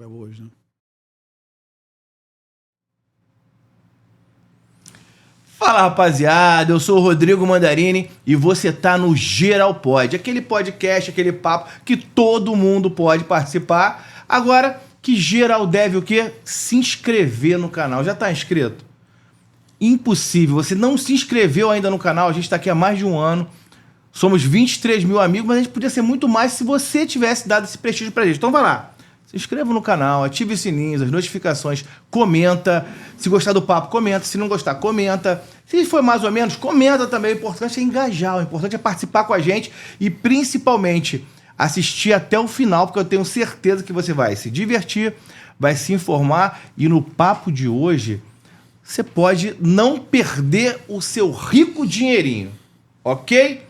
Gravou hoje, né? Fala, rapaziada, eu sou o Rodrigo Mandarini e você tá no Geral Pod, aquele podcast, aquele papo que todo mundo pode participar. Agora que geral deve o quê? Se inscrever no canal. Já tá inscrito? Impossível, você não se inscreveu ainda no canal, a gente tá aqui há mais de um ano. Somos 23 mil amigos, mas a gente podia ser muito mais se você tivesse dado esse prestígio pra gente. Então vai lá, se inscreva no canal, ative os sininhos, as notificações, comenta. Se gostar do papo, comenta. Se não gostar, comenta. Se for mais ou menos, comenta também. O importante é engajar, o importante é participar com a gente e principalmente assistir até o final, porque eu tenho certeza que você vai se divertir, vai se informar e no papo de hoje você pode não perder o seu rico dinheirinho, ok?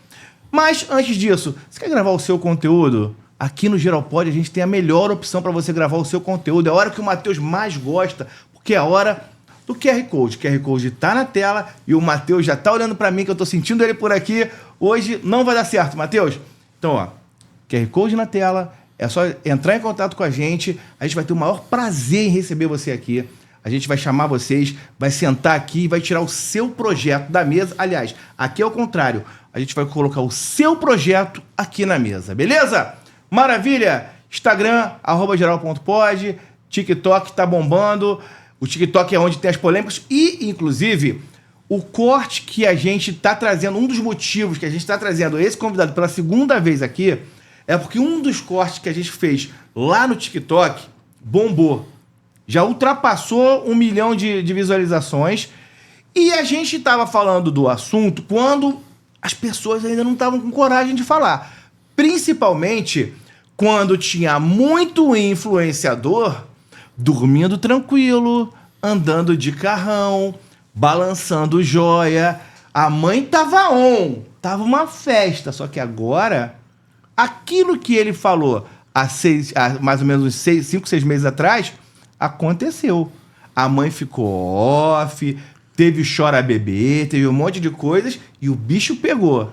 Mas antes disso, você quer gravar o seu conteúdo? Aqui no Geral Pod a gente tem a melhor opção para você gravar o seu conteúdo. É a hora que o Matheus mais gosta, porque é a hora do QR Code. O QR Code tá na tela e o Matheus já tá olhando para mim, que eu tô sentindo ele por aqui. Hoje não vai dar certo, Matheus. Então, ó, QR Code na tela, é só entrar em contato com a gente vai ter o maior prazer em receber você aqui. A gente vai chamar vocês, vai sentar aqui e vai tirar o seu projeto da mesa. Aliás, aqui é o contrário. A gente vai colocar o seu projeto aqui na mesa, beleza? Maravilha! Instagram, @geral.pod, TikTok tá bombando. O TikTok é onde tem as polêmicas e, inclusive, o corte que a gente tá trazendo, um dos motivos que a gente tá trazendo esse convidado pela segunda vez aqui, é porque um dos cortes que a gente fez lá no TikTok bombou. Já ultrapassou 1 milhão de visualizações e a gente tava falando do assunto quando as pessoas ainda não estavam com coragem de falar. Principalmente quando tinha muito influenciador dormindo tranquilo, andando de carrão, balançando joia. A mãe tava tava uma festa. Só que agora, aquilo que ele falou há mais ou menos uns 5, 6 meses atrás, aconteceu. A mãe ficou off, teve chora bebê, teve um monte de coisas e o bicho pegou.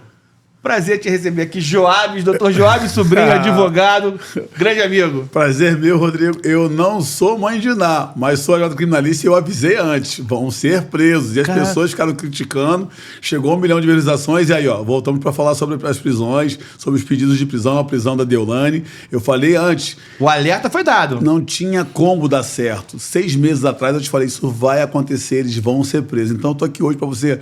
Prazer te receber aqui, Joabes, doutor Joabes Sobrinho, advogado, grande amigo. Prazer meu, Rodrigo. Eu não sou mãe de Ná, mas sou advogado criminalista e eu avisei antes. Vão ser presos. E as pessoas ficaram criticando. Chegou 1 milhão de visualizações e aí, ó, voltamos para falar sobre as prisões, sobre os pedidos de prisão, a prisão da Deolane. Eu falei antes. O alerta foi dado. Não tinha como dar certo. 6 meses atrás eu te falei, isso vai acontecer, eles vão ser presos. Então eu tô aqui hoje para você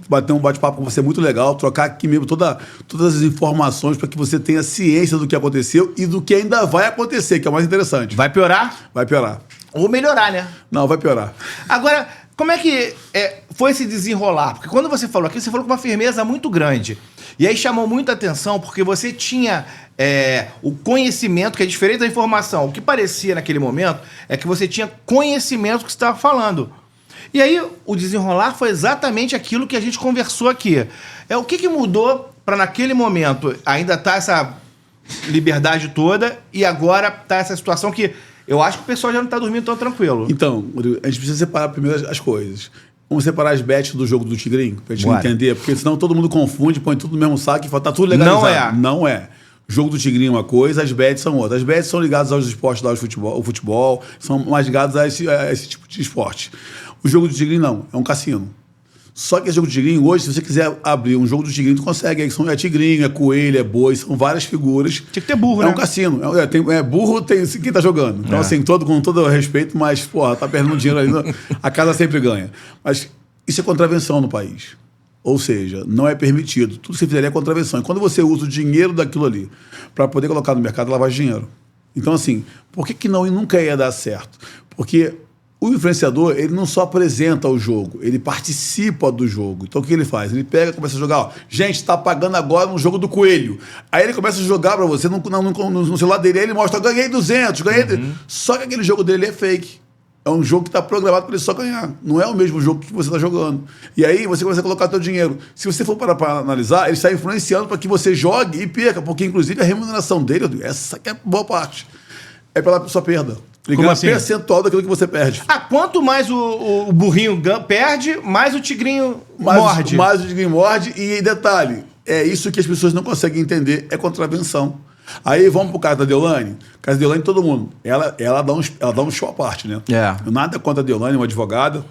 bater um bate-papo com você muito legal, trocar aqui mesmo todas as informações para que você tenha ciência do que aconteceu e do que ainda vai acontecer, que é o mais interessante. Vai piorar? Vai piorar. Ou melhorar, né? Não, vai piorar. Agora, como é que foi esse desenrolar? Porque quando você falou aqui, você falou com uma firmeza muito grande. E aí chamou muita atenção porque você tinha o conhecimento, que é diferente da informação. O que parecia naquele momento é que você tinha conhecimento do que você estava falando. E aí, o desenrolar foi exatamente aquilo que a gente conversou aqui. O que mudou para naquele momento ainda tá essa liberdade toda e agora tá essa situação que eu acho que o pessoal já não tá dormindo tão tranquilo. Então, a gente precisa separar primeiro as coisas. Vamos separar as bets do jogo do Tigrinho, pra gente entender, porque senão todo mundo confunde, põe tudo no mesmo saco e fala, tá tudo legalizado. Não é. O jogo do Tigrinho é uma coisa, as bets são outra. As bets são ligadas aos esportes, o futebol, são mais ligadas a esse tipo de esporte. O jogo do Tigrinho não, é um cassino. Só que esse jogo do Tigrinho, hoje, se você quiser abrir um jogo do Tigrinho, tu consegue. É tigrinho, é coelho, é boi, são várias figuras. Tinha que ter burro, né? É um cassino. Burro tem quem tá jogando. Então, assim, com todo respeito, mas, porra, tá perdendo dinheiro ali. A casa sempre ganha. Mas isso é contravenção no país. Ou seja, não é permitido. Tudo que você fizer é contravenção. E quando você usa o dinheiro daquilo ali para poder colocar no mercado, lavagem de dinheiro. Então, assim, por que nunca ia dar certo? Porque o influenciador, ele não só apresenta o jogo, ele participa do jogo. Então, o que ele faz? Ele pega e começa a jogar, ó, gente, tá pagando agora no jogo do coelho. Aí ele começa a jogar pra você no celular dele, aí ele mostra, ganhei 200, ganhei... Só que aquele jogo dele é fake. É um jogo que está programado para ele só ganhar. Não é o mesmo jogo que você está jogando. E aí você começa a colocar seu dinheiro. Se você for para analisar, ele está influenciando para que você jogue e perca, porque inclusive a remuneração dele, essa que é a boa parte, é pela sua perda. Ele ganha assim? Percentual daquilo que você perde. Quanto mais o burrinho perde, mais o tigrinho morde. Mais o tigrinho morde. E detalhe, é isso que as pessoas não conseguem entender, é contravenção. Aí vamos pro caso da Deolane. O caso da Deolane, todo mundo. Ela dá um show à parte, né? Nada contra a Deolane, uma advogada.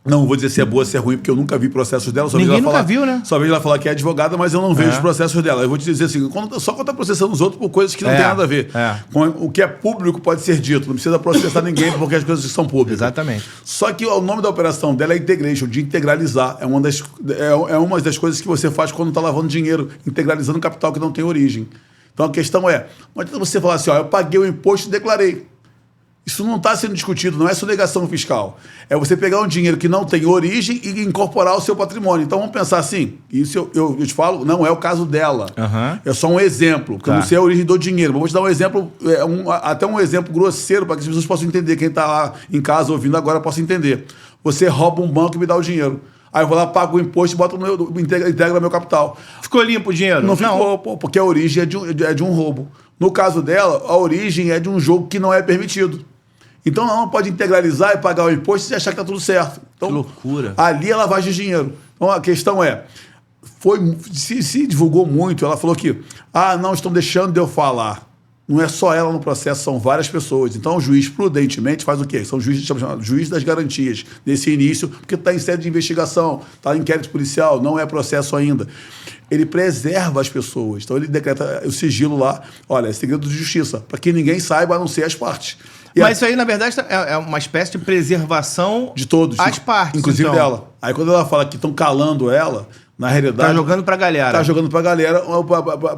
Não vou dizer se é boa, se é ruim, porque eu nunca vi processos dela. Ninguém nunca viu, né? Só vejo ela falar que é advogada, mas eu não vejo os processos dela. Eu vou te dizer assim, só quando tá processando os outros por coisas que não tem nada a ver. Com o que é público pode ser dito. Não precisa processar ninguém porque as coisas são públicas. Exatamente. Só que o nome da operação dela é integration, de integralizar. É uma das coisas que você faz quando está lavando dinheiro, integralizando capital que não tem origem. Então a questão é, não adianta você falar assim, ó, eu paguei o imposto e declarei. Isso não está sendo discutido, não é sonegação fiscal. É você pegar um dinheiro que não tem origem e incorporar ao seu patrimônio. Então vamos pensar assim, isso eu te falo, não é o caso dela. É só um exemplo, porque eu não sei a origem do dinheiro. Mas vou te dar um exemplo, até um exemplo grosseiro, para que as pessoas possam entender. Quem está lá em casa ouvindo agora possa entender. Você rouba um banco e me dá o dinheiro. Aí eu vou lá, pago o imposto e integra meu capital. Ficou limpo o dinheiro? Não ficou, porque a origem é de um roubo. No caso dela, a origem é de um jogo que não é permitido. Então ela não pode integralizar e pagar o imposto e achar que está tudo certo. Então, que loucura. Ali é lavagem de dinheiro. Então a questão é, se divulgou muito, ela falou que, não estão deixando de eu falar. Não é só ela no processo, são várias pessoas. Então o juiz prudentemente faz o quê? São juiz das garantias nesse início, porque está em sede de investigação, está em inquérito policial, não é processo ainda. Ele preserva as pessoas. Então ele decreta o sigilo lá, olha, é segredo de justiça, para que ninguém saiba a não ser as partes. Mas isso aí, na verdade, é uma espécie de preservação de todos, as partes, inclusive então. Dela. Aí quando ela fala que estão calando ela, na realidade... Tá jogando pra galera. Tá jogando pra galera,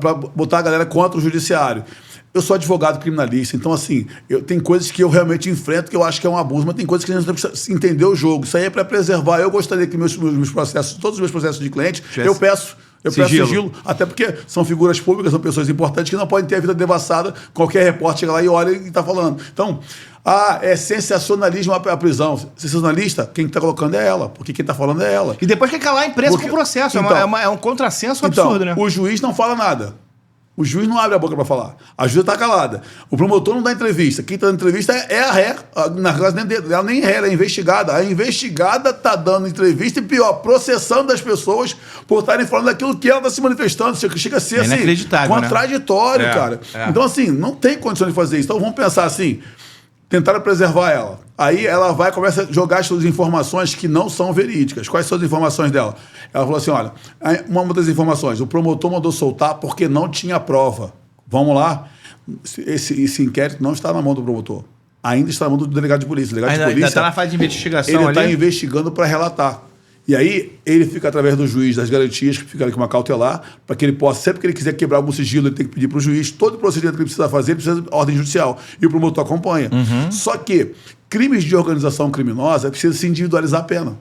pra botar a galera contra o judiciário. Eu sou advogado criminalista, então assim, tem coisas que eu realmente enfrento que eu acho que é um abuso, mas tem coisas que a gente precisa entender o jogo. Isso aí é para preservar. Eu gostaria que meus processos, todos os meus processos de cliente, eu peço sigilo, até porque são figuras públicas, são pessoas importantes que não podem ter a vida devassada. Qualquer repórter chega lá e olha e está falando. Então, é sensacionalismo a prisão. Sensacionalista, quem está colocando é ela, porque quem está falando é ela. E depois quer calar a imprensa com o processo. Então, é um contrassenso absurdo, né? O juiz não fala nada. O juiz não abre a boca para falar. A juíza está calada. O promotor não dá entrevista. Quem está dando entrevista é a ré. Na casa ela nem é ré, ela é investigada. A investigada está dando entrevista e, pior, processando as pessoas por estarem falando daquilo que ela está se manifestando. Chega a ser assim, contraditório, né? Cara. Então, assim, não tem condição de fazer isso. Então, vamos pensar assim, tentaram preservar ela. Aí ela vai e começa a jogar as suas informações que não são verídicas. Quais são as informações dela? Ela falou assim, olha, uma das informações, o promotor mandou soltar porque não tinha prova. Vamos lá, esse inquérito não está na mão do promotor. Ainda está na mão do delegado de polícia. O delegado de polícia, ainda está na fase de investigação. Ele está investigando para relatar. E aí, ele fica através do juiz das garantias, que fica ali com uma cautelar, para que ele possa, sempre que ele quiser quebrar algum sigilo, ele tem que pedir para o juiz. Todo o procedimento que ele precisa fazer, ele precisa de ordem judicial. E o promotor acompanha. Só que crimes de organização criminosa precisa se individualizar a pena.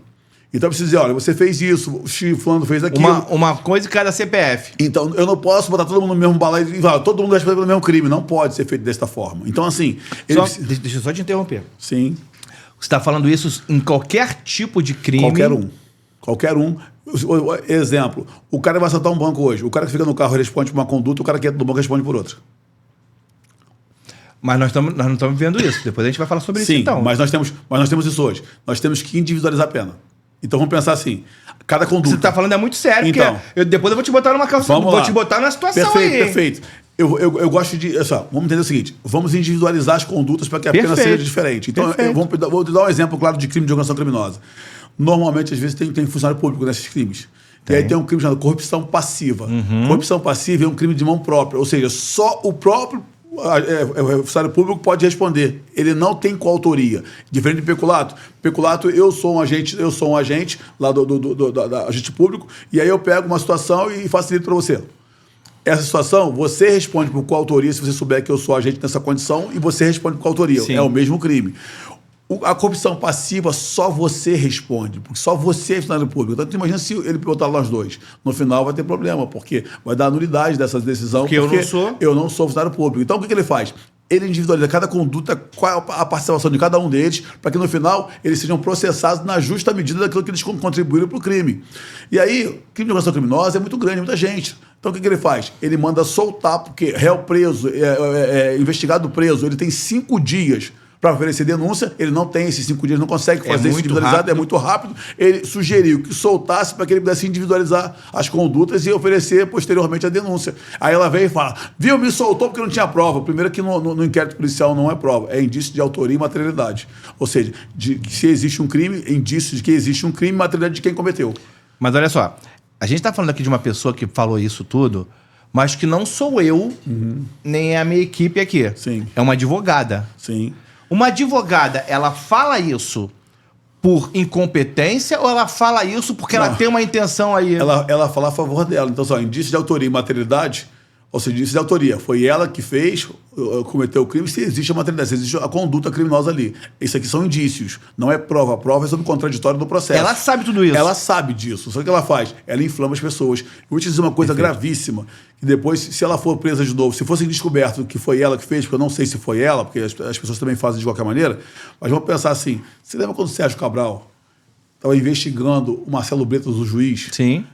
Então precisa dizer, olha, você fez isso, o fulano fez aquilo. Uma coisa de cada CPF. Então, eu não posso botar todo mundo no mesmo balaio e falar, todo mundo responde pelo mesmo crime. Não pode ser feito desta forma. Então, assim... Deixa eu só te interromper. Sim. Você está falando isso em qualquer tipo de crime? Qualquer um. Exemplo, o cara vai assaltar um banco hoje. O cara que fica no carro responde por uma conduta, o cara que entra no banco responde por outra. Mas nós não estamos vendo isso. Depois a gente vai falar sobre isso, então. Mas nós temos isso hoje. Nós temos que individualizar a pena. Então vamos pensar assim, cada conduta... Você está falando é muito sério, então, porque depois eu vou te botar numa calça, vou te botar numa situação Perfeito. Eu gosto de... Vamos entender o seguinte, vamos individualizar as condutas para que a pena seja diferente. Então, vou te dar um exemplo claro de crime de organização criminosa. Normalmente, às vezes, tem funcionário público nesses crimes. E aí tem um crime chamado corrupção passiva. Corrupção passiva é um crime de mão própria, ou seja, só o próprio o funcionário público pode responder. Ele não tem coautoria. Diferente de peculato. Peculato, eu sou um agente lá da agente público, e aí eu pego uma situação e facilito para você. Essa situação, você responde por coautoria se você souber que eu sou agente nessa condição, e você responde por coautoria. Sim. É o mesmo crime. A corrupção passiva, só você responde, porque só você é funcionário público. Então, tu imagina se ele botar lá os dois. No final vai ter problema, porque vai dar nulidade dessa decisão. Porque eu não sou funcionário público. Então, o que ele faz? Ele individualiza cada conduta, qual a participação de cada um deles, para que no final eles sejam processados na justa medida daquilo que eles contribuíram para o crime. E aí, o crime de organização criminosa é muito grande, muita gente. Então, o que ele faz? Ele manda soltar, porque réu preso, investigado preso, ele tem 5 dias para oferecer denúncia, ele não tem esses 5 dias, não consegue fazer isso individualizado, rápido. é muito rápido. Ele sugeriu que soltasse para que ele pudesse individualizar as condutas e oferecer posteriormente a denúncia. Aí ela veio e fala, viu, me soltou porque não tinha prova. Primeiro que no inquérito policial não é prova, é indício de autoria e materialidade. Ou seja, se existe um crime, indício de que existe um crime e materialidade de quem cometeu. Mas olha só, a gente tá falando aqui de uma pessoa que falou isso tudo, mas que não sou eu, nem é a minha equipe aqui. Sim. É uma advogada. Sim. Uma advogada, ela fala isso por incompetência ou ela fala isso porque ela tem uma intenção aí? Ela fala a favor dela. Então, só, indício de autoria e materialidade, ou seja, indício de autoria. Foi ela que fez, cometeu o crime, se existe a materialidade, se existe a conduta criminosa ali. Isso aqui são indícios, não é prova. A prova é sobre o contraditório do processo. Ela sabe tudo isso. Ela sabe disso. Só que ela faz? Ela inflama as pessoas. Eu vou te dizer uma coisa gravíssima, que depois, se ela for presa de novo, se fosse descoberto que foi ela que fez, porque eu não sei se foi ela, porque as pessoas também fazem de qualquer maneira, mas vamos pensar assim, você lembra quando o Sérgio Cabral estava investigando o Marcelo Bretas, o juiz? Sim.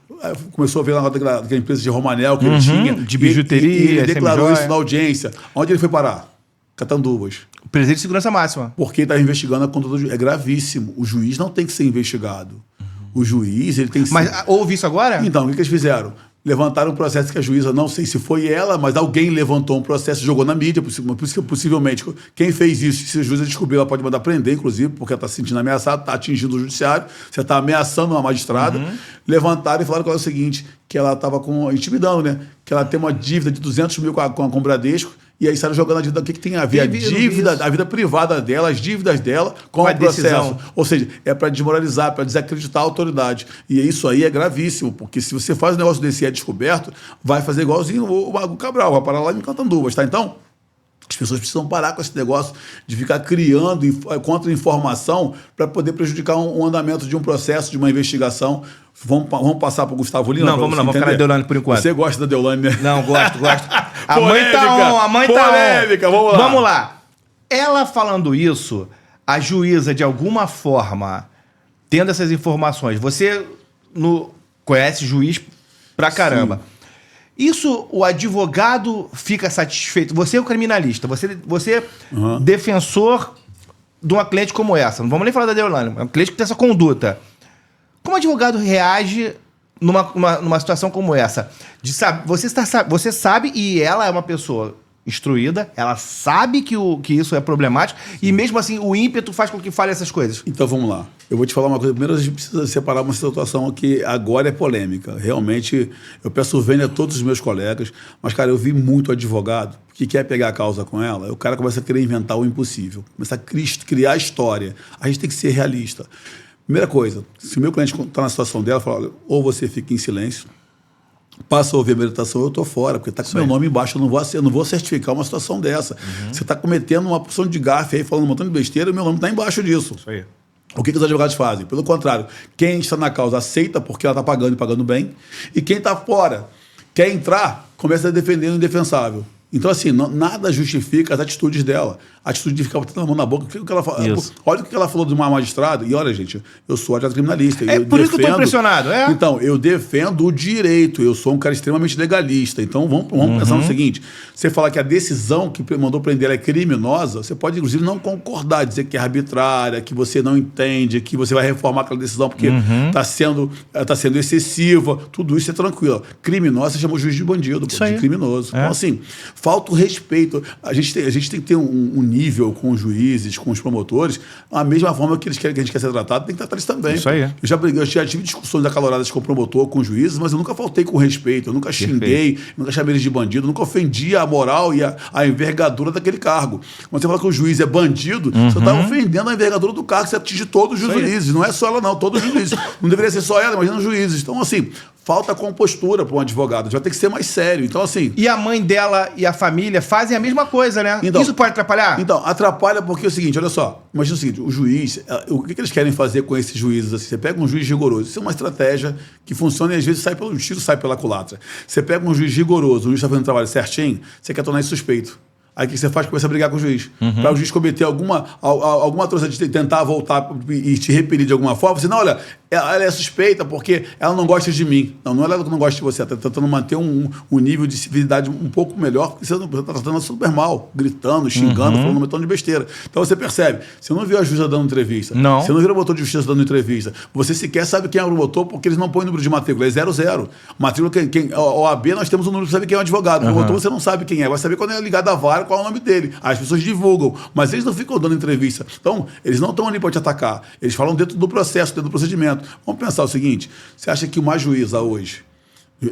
Começou a ver lá daquela empresa de Romanel que ele tinha. De bijuteria, e ele declarou semi-joia. isso na audiência. Onde ele foi parar? Catanduvas. Presídio de segurança máxima. Porque estava investigando a conduta do juiz. É gravíssimo. O juiz não tem que ser investigado. O juiz, ele tem que ser... Mas houve isso agora? Então, o que eles fizeram? Levantaram um processo que a juíza, não sei se foi ela, mas alguém levantou um processo e jogou na mídia, possivelmente. Quem fez isso, se a juíza descobrir, ela pode mandar prender, inclusive, porque ela está se sentindo ameaçada, está atingindo o judiciário, você está ameaçando uma magistrada. Levantaram e falaram que era o seguinte, que ela estava intimidando, né? Que ela tem uma dívida de 200 mil com o Bradesco, e aí saíram jogando a dívida. O que tem a ver? A dívida, a vida privada dela, as dívidas dela com o processo. Decisão. Ou seja, é para desmoralizar, para desacreditar a autoridade. E isso aí é gravíssimo, porque se você faz um negócio desse e é descoberto, vai fazer igualzinho o Mago Cabral, vai parar lá em Catanduvas, tá? Então, as pessoas precisam parar com esse negócio de ficar criando contra-informação para poder prejudicar um andamento de um processo, de uma investigação. Vamos passar para o Gustavo Lima? Não, vamos não, vamos ficar na Deolane por enquanto. Você gosta da Deolane, né? Não, gosto. A Polêmica, mãe tá on, a mãe tá on. polêmica, vamos lá. Vamos lá. Ela falando isso, a juíza, de alguma forma, tendo essas informações, você conhece juiz pra caramba. Sim. Isso, o advogado fica satisfeito. Você é o criminalista, você defensor de uma cliente como essa. Não vamos nem falar da Deolane, é uma cliente que tem essa conduta. Como o advogado reage numa situação como essa? Você sabe, e ela é uma pessoa instruída, ela sabe que isso é problemático, e mesmo assim o ímpeto faz com que fale essas coisas. Então vamos lá. Eu vou te falar uma coisa. Primeiro a gente precisa separar uma situação que agora é polêmica. Realmente, eu peço vênia a todos os meus colegas, mas, cara, eu vi muito advogado que quer pegar a causa com ela, o cara começa a querer inventar o impossível, começa a criar história. A gente tem que ser realista. Primeira coisa, se o meu cliente está na situação dela, fala, olha, ou você fica em silêncio, passa a ouvir a meditação, eu estou fora, porque está com meu nome embaixo, eu não vou certificar uma situação dessa. Você está cometendo uma porção de gafe aí, falando um montão de besteira, e meu nome está embaixo disso. Isso aí. O que os advogados fazem? Pelo contrário, quem está na causa aceita porque ela está pagando e pagando bem, e quem está fora, quer entrar, começa a defender o indefensável. Então, assim, nada justifica as atitudes dela. A atitude de ficar botando a mão na boca. O que ela fala, olha o que ela falou de uma magistrada. E olha, gente, eu sou advogado criminalista. Por isso que eu estou impressionado. Então, eu defendo o direito. Eu sou um cara extremamente legalista. Então, vamos pensar no seguinte. Você falar que a decisão que mandou prender ela é criminosa, você pode, inclusive, não concordar, dizer que é arbitrária, que você não entende, que você vai reformar aquela decisão porque está sendo excessiva. Tudo isso é tranquilo. Criminosa, você chama o juiz de bandido, de criminoso. Então, assim, falta o respeito. A gente tem que ter um nível com os juízes, com os promotores, a mesma forma que eles querem que a gente quer ser tratado, tem que tratar eles também. Isso aí. Eu já tive discussões acaloradas com o promotor, com os juízes, mas eu nunca faltei com respeito, eu nunca xinguei, nunca chamei eles de bandido, nunca ofendi a moral e a envergadura daquele cargo. Quando você fala que o juiz é bandido, você está ofendendo a envergadura do cargo, você atinge todos os juízes, não é só ela não, todos os juízes. Não deveria ser só ela, imagina os juízes. Então, assim, falta compostura para um advogado, já tem que ser mais sério. Então, assim... E a mãe dela e a família fazem a mesma coisa, né? Então, isso pode atrapalhar? Então, atrapalha porque é o seguinte, olha só, imagina o seguinte, o juiz, o que eles querem fazer com esses juízes? Assim, você pega um juiz rigoroso, isso é uma estratégia que funciona e às vezes o tiro sai pela culatra. Você pega um juiz rigoroso, o juiz está fazendo o trabalho certinho, você quer tornar isso suspeito. Aí o que você faz? Começa a brigar com o juiz. Para o juiz cometer alguma atrocidade de tentar voltar e te repelir de alguma forma, você não, olha, ela é suspeita porque ela não gosta de mim. Não é ela que não gosta de você. Ela está tentando manter um nível de civilidade um pouco melhor, porque você está tratando ela super mal, gritando, xingando, falando um montão de besteira. Então você percebe, você não viu a juíza dando entrevista. Não. Você não viu o promotor de justiça dando entrevista. Você sequer sabe quem é o promotor, porque eles não põem número de matrícula, é 00. Matrícula, OAB, nós temos um número para saber quem é o advogado. O promotor você não sabe quem é, vai saber quando é ligado à vara, qual é o nome dele. As pessoas divulgam, mas eles não ficam dando entrevista. Então, eles não estão ali para te atacar. Eles falam dentro do processo, dentro do procedimento. Vamos pensar o seguinte, você acha que uma juíza hoje,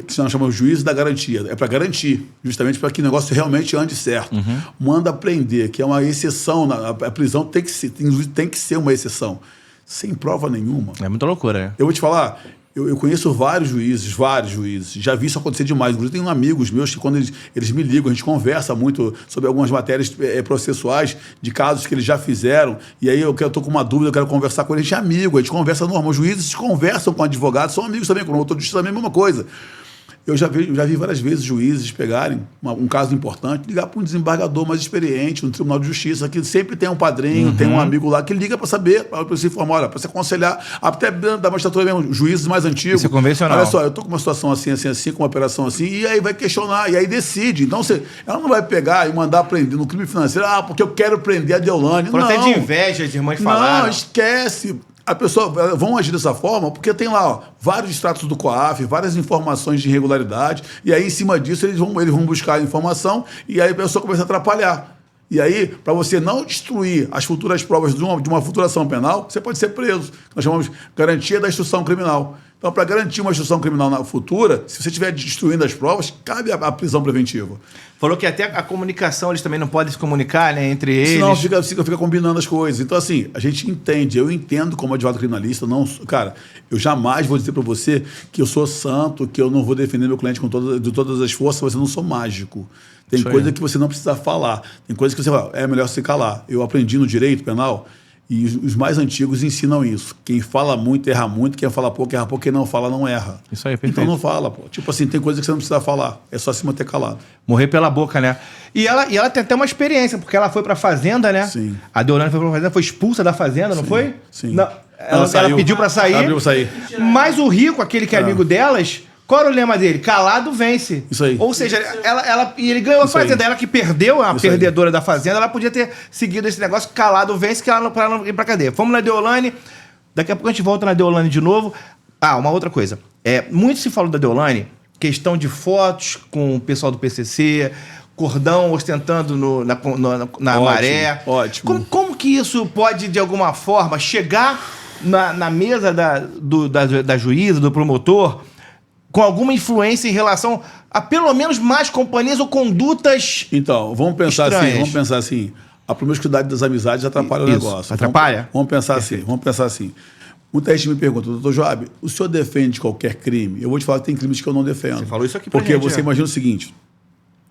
que nós chamamos de juiz da garantia, é para garantir, justamente para que o negócio realmente ande certo. Manda prender, que é uma exceção, a prisão tem que ser uma exceção, sem prova nenhuma. É muita loucura, né? Eu vou te falar, eu conheço vários juízes, já vi isso acontecer demais. Inclusive, tenho amigos meus que, quando eles me ligam, a gente conversa muito sobre algumas matérias processuais de casos que eles já fizeram. E aí eu estou com uma dúvida, eu quero conversar com eles. A gente é amigo, a gente conversa normal. Os juízes conversam com advogados, são amigos também, com o promotor de justiça também, a mesma coisa. Eu já vi várias vezes juízes pegarem um caso importante, ligar para um desembargador mais experiente, no Tribunal de Justiça, que sempre tem um padrinho, tem um amigo lá, que liga para saber, para se informar, olha, para se aconselhar, até da magistratura mesmo, juízes mais antigos. Isso é convencional. Olha só, eu estou com uma situação assim, com uma operação assim, e aí vai questionar, e aí decide. Então, ela não vai pegar e mandar prender no crime financeiro, porque eu quero prender a Deolane. Por até de inveja, de irmãs falaram. Não, esquece. A pessoa vão agir dessa forma porque tem lá vários extratos do COAF, várias informações de irregularidade, e aí em cima disso eles vão buscar a informação e aí a pessoa começa a atrapalhar. E aí, para você não destruir as futuras provas de uma futura ação penal, você pode ser preso. Nós chamamos de garantia da instrução criminal. Então, para garantir uma instrução criminal na futura, se você estiver destruindo as provas, cabe a prisão preventiva. Falou que até a comunicação, eles também não podem se comunicar, né, entre eles. Senão fica combinando as coisas. Então, assim, a gente entende, eu entendo como advogado criminalista, cara, eu jamais vou dizer para você que eu sou santo, que eu não vou defender meu cliente de todas as forças, você não sou mágico. Tem coisa que você não precisa falar, tem coisa que você fala, é melhor se calar. Eu aprendi no direito penal, e os mais antigos ensinam isso. Quem fala muito, erra muito. Quem fala pouco, erra pouco. Quem não fala, não erra. Isso aí, perfeito. Então não fala, pô. Tipo assim, tem coisa que você não precisa falar. É só se manter calado. Morrer pela boca, né? E ela tem até uma experiência, porque ela foi pra fazenda, né? Sim. A Deolane foi pra fazenda, foi expulsa da fazenda, não foi? Sim. Não, ela pediu pra sair. Ela pediu pra sair. Mas o Rico, aquele que é amigo delas... Qual era o lema dele? Calado vence. Isso aí. Ou seja, ele ganhou a fazenda. Ela que perdeu, a perdedora da fazenda, ela podia ter seguido esse negócio, calado vence, que ela pra não ir pra cadeia. Fomos na Deolane, daqui a pouco a gente volta na Deolane de novo. Uma outra coisa. Muito se falou da Deolane, questão de fotos com o pessoal do PCC, cordão ostentando na maré. Ótimo. Como que isso pode, de alguma forma, chegar na mesa da juíza, do promotor, com alguma influência em relação a pelo menos mais companhias ou condutas. Então, vamos pensar estranhas. assim. A promiscuidade das amizades atrapalha o negócio. Atrapalha? Vamos pensar assim. Muita gente me pergunta, doutor Joab, o senhor defende qualquer crime? Eu vou te falar que tem crimes que eu não defendo. Você falou isso aqui pra Porque gente, você imagina o seguinte,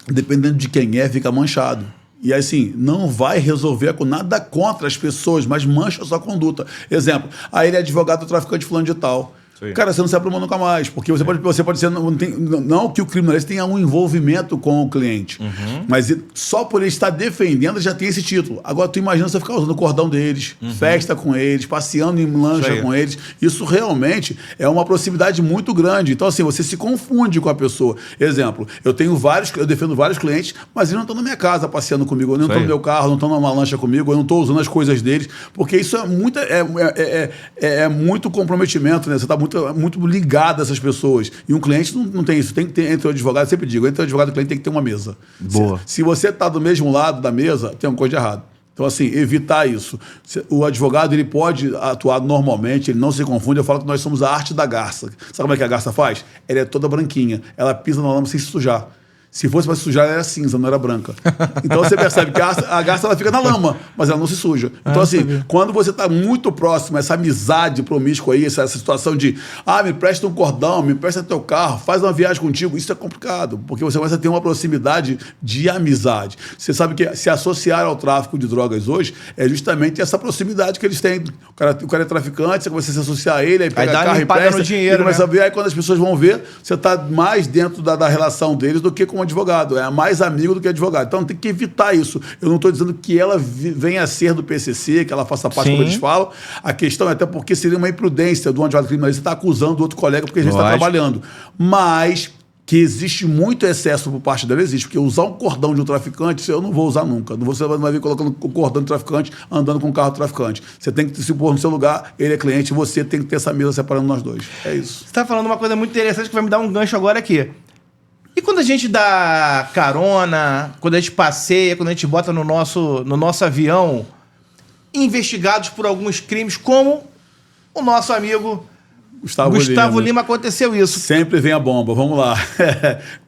dependendo de quem fica manchado. E assim, não vai resolver com nada contra as pessoas, mas mancha a sua conduta. Exemplo, ele é advogado do traficante fulano de tal. Cara, você não se apruma nunca mais, porque você pode ser... Não que o criminalista tenha um envolvimento com o cliente, mas só por ele estar defendendo já tem esse título. Agora, tu imagina você ficar usando o cordão deles, festa com eles, passeando em lancha com eles. Isso realmente é uma proximidade muito grande. Então, assim, você se confunde com a pessoa. Exemplo, eu defendo vários clientes, mas eles não estão na minha casa passeando comigo, eu não estou no meu carro, não estão numa lancha comigo, eu não estou usando as coisas deles, porque isso é muito comprometimento, né? Você está muito ligado a essas pessoas. E um cliente não tem isso. Tem que ter, entre o advogado, eu sempre digo, entre o advogado e o cliente tem que ter uma mesa. Boa. Se você está do mesmo lado da mesa, tem uma coisa de errado. Então, assim, evitar isso. O advogado, ele pode atuar normalmente, ele não se confunde. Eu falo que nós somos a arte da garça. Sabe como é que a garça faz? Ela é toda branquinha. Ela pisa na lama sem se sujar. Se fosse para se sujar, ela era cinza, não era branca. Então você percebe que a garça ela fica na lama, mas ela não se suja. Então, assim, quando você está muito próximo a essa amizade promíscua aí, essa situação de me presta um cordão, me presta teu carro, faz uma viagem contigo, isso é complicado, porque você começa a ter uma proximidade de amizade. Você sabe que se associar ao tráfico de drogas hoje é justamente essa proximidade que eles têm. O cara é traficante, você começa a se associar a ele, aí pega carro e presta, no dinheiro, começa a ver, aí quando as pessoas vão ver, você está mais dentro da relação deles do que com advogado, é mais amigo do que advogado. Então tem que evitar isso. Eu não estou dizendo que ela venha a ser do PCC, que ela faça parte, como eles falam. A questão é até porque seria uma imprudência do advogado criminalista estar acusando o outro colega porque a gente está trabalhando. Mas que existe muito excesso por parte dela, existe. Porque usar um cordão de um traficante, eu não vou usar nunca. Você não vai vir colocando o cordão de traficante andando com o carro do traficante. Você tem que se pôr no seu lugar, ele é cliente, você tem que ter essa mesa separando nós dois. É isso. Você está falando uma coisa muito interessante que vai me dar um gancho agora aqui. E quando a gente dá carona, quando a gente passeia, quando a gente bota no nosso avião investigados por alguns crimes, como o nosso amigo Gustavo Lima, aconteceu isso. Sempre vem a bomba, vamos lá.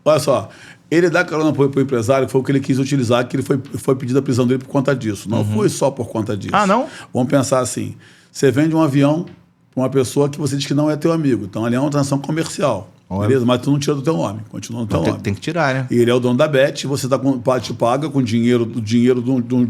Olha só, ele dá carona para o empresário, foi o que ele quis utilizar, que ele foi pedido a prisão dele por conta disso. Não foi só por conta disso. Ah, não? Vamos pensar assim, você vende um avião para uma pessoa que você diz que não é teu amigo, então ali é uma transação comercial. Beleza? Mas tu não tira do teu nome, continua no teu nome. Tem que tirar, né? E ele é o dono da Bet, você te paga com dinheiro de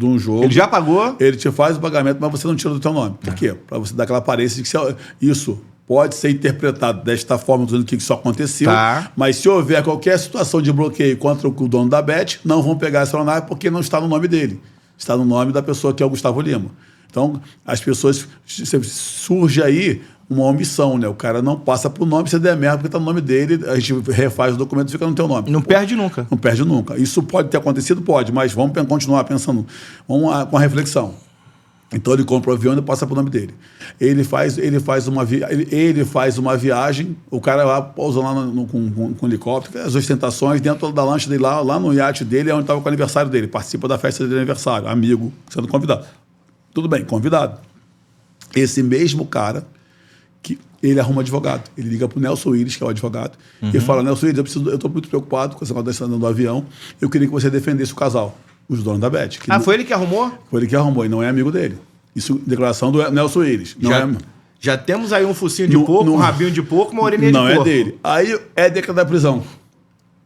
um jogo. Ele já pagou? Ele te faz o pagamento, mas você não tira do teu nome. Por quê? Para você dar aquela aparência de que isso pode ser interpretado desta forma, dizendo que isso aconteceu. Tá. Mas se houver qualquer situação de bloqueio contra o dono da Bet, não vão pegar essa aeronave porque não está no nome dele. Está no nome da pessoa que é o Gustavo Lima. Então, as pessoas... Surge aí uma omissão, né? O cara não passa pro nome, você der merda porque está no nome dele, a gente refaz o documento e fica no teu nome. Não perde nunca. Não perde nunca. Isso pode ter acontecido? Pode, mas vamos continuar pensando. Vamos com a reflexão. Então ele compra o avião e passa pro nome dele. Ele faz uma viagem, o cara lá pousa lá com helicóptero, as ostentações dentro da lancha dele, lá no iate dele, é onde estava com o aniversário dele, participa da festa de aniversário, amigo, sendo convidado. Tudo bem, convidado. Esse mesmo cara, que ele arruma advogado. Ele liga pro Nelson Willis, que é o advogado, e fala: Nelson Willis, eu estou muito preocupado com esse negócio do avião, eu queria que você defendesse o casal, os donos da Bet. Foi ele que arrumou? Foi ele que arrumou, e não é amigo dele. Isso, declaração do Nelson Willis. Já temos aí um focinho de porco, um rabinho de porco, uma orelhinha de porco. Não é dele. Aí é decretado da prisão.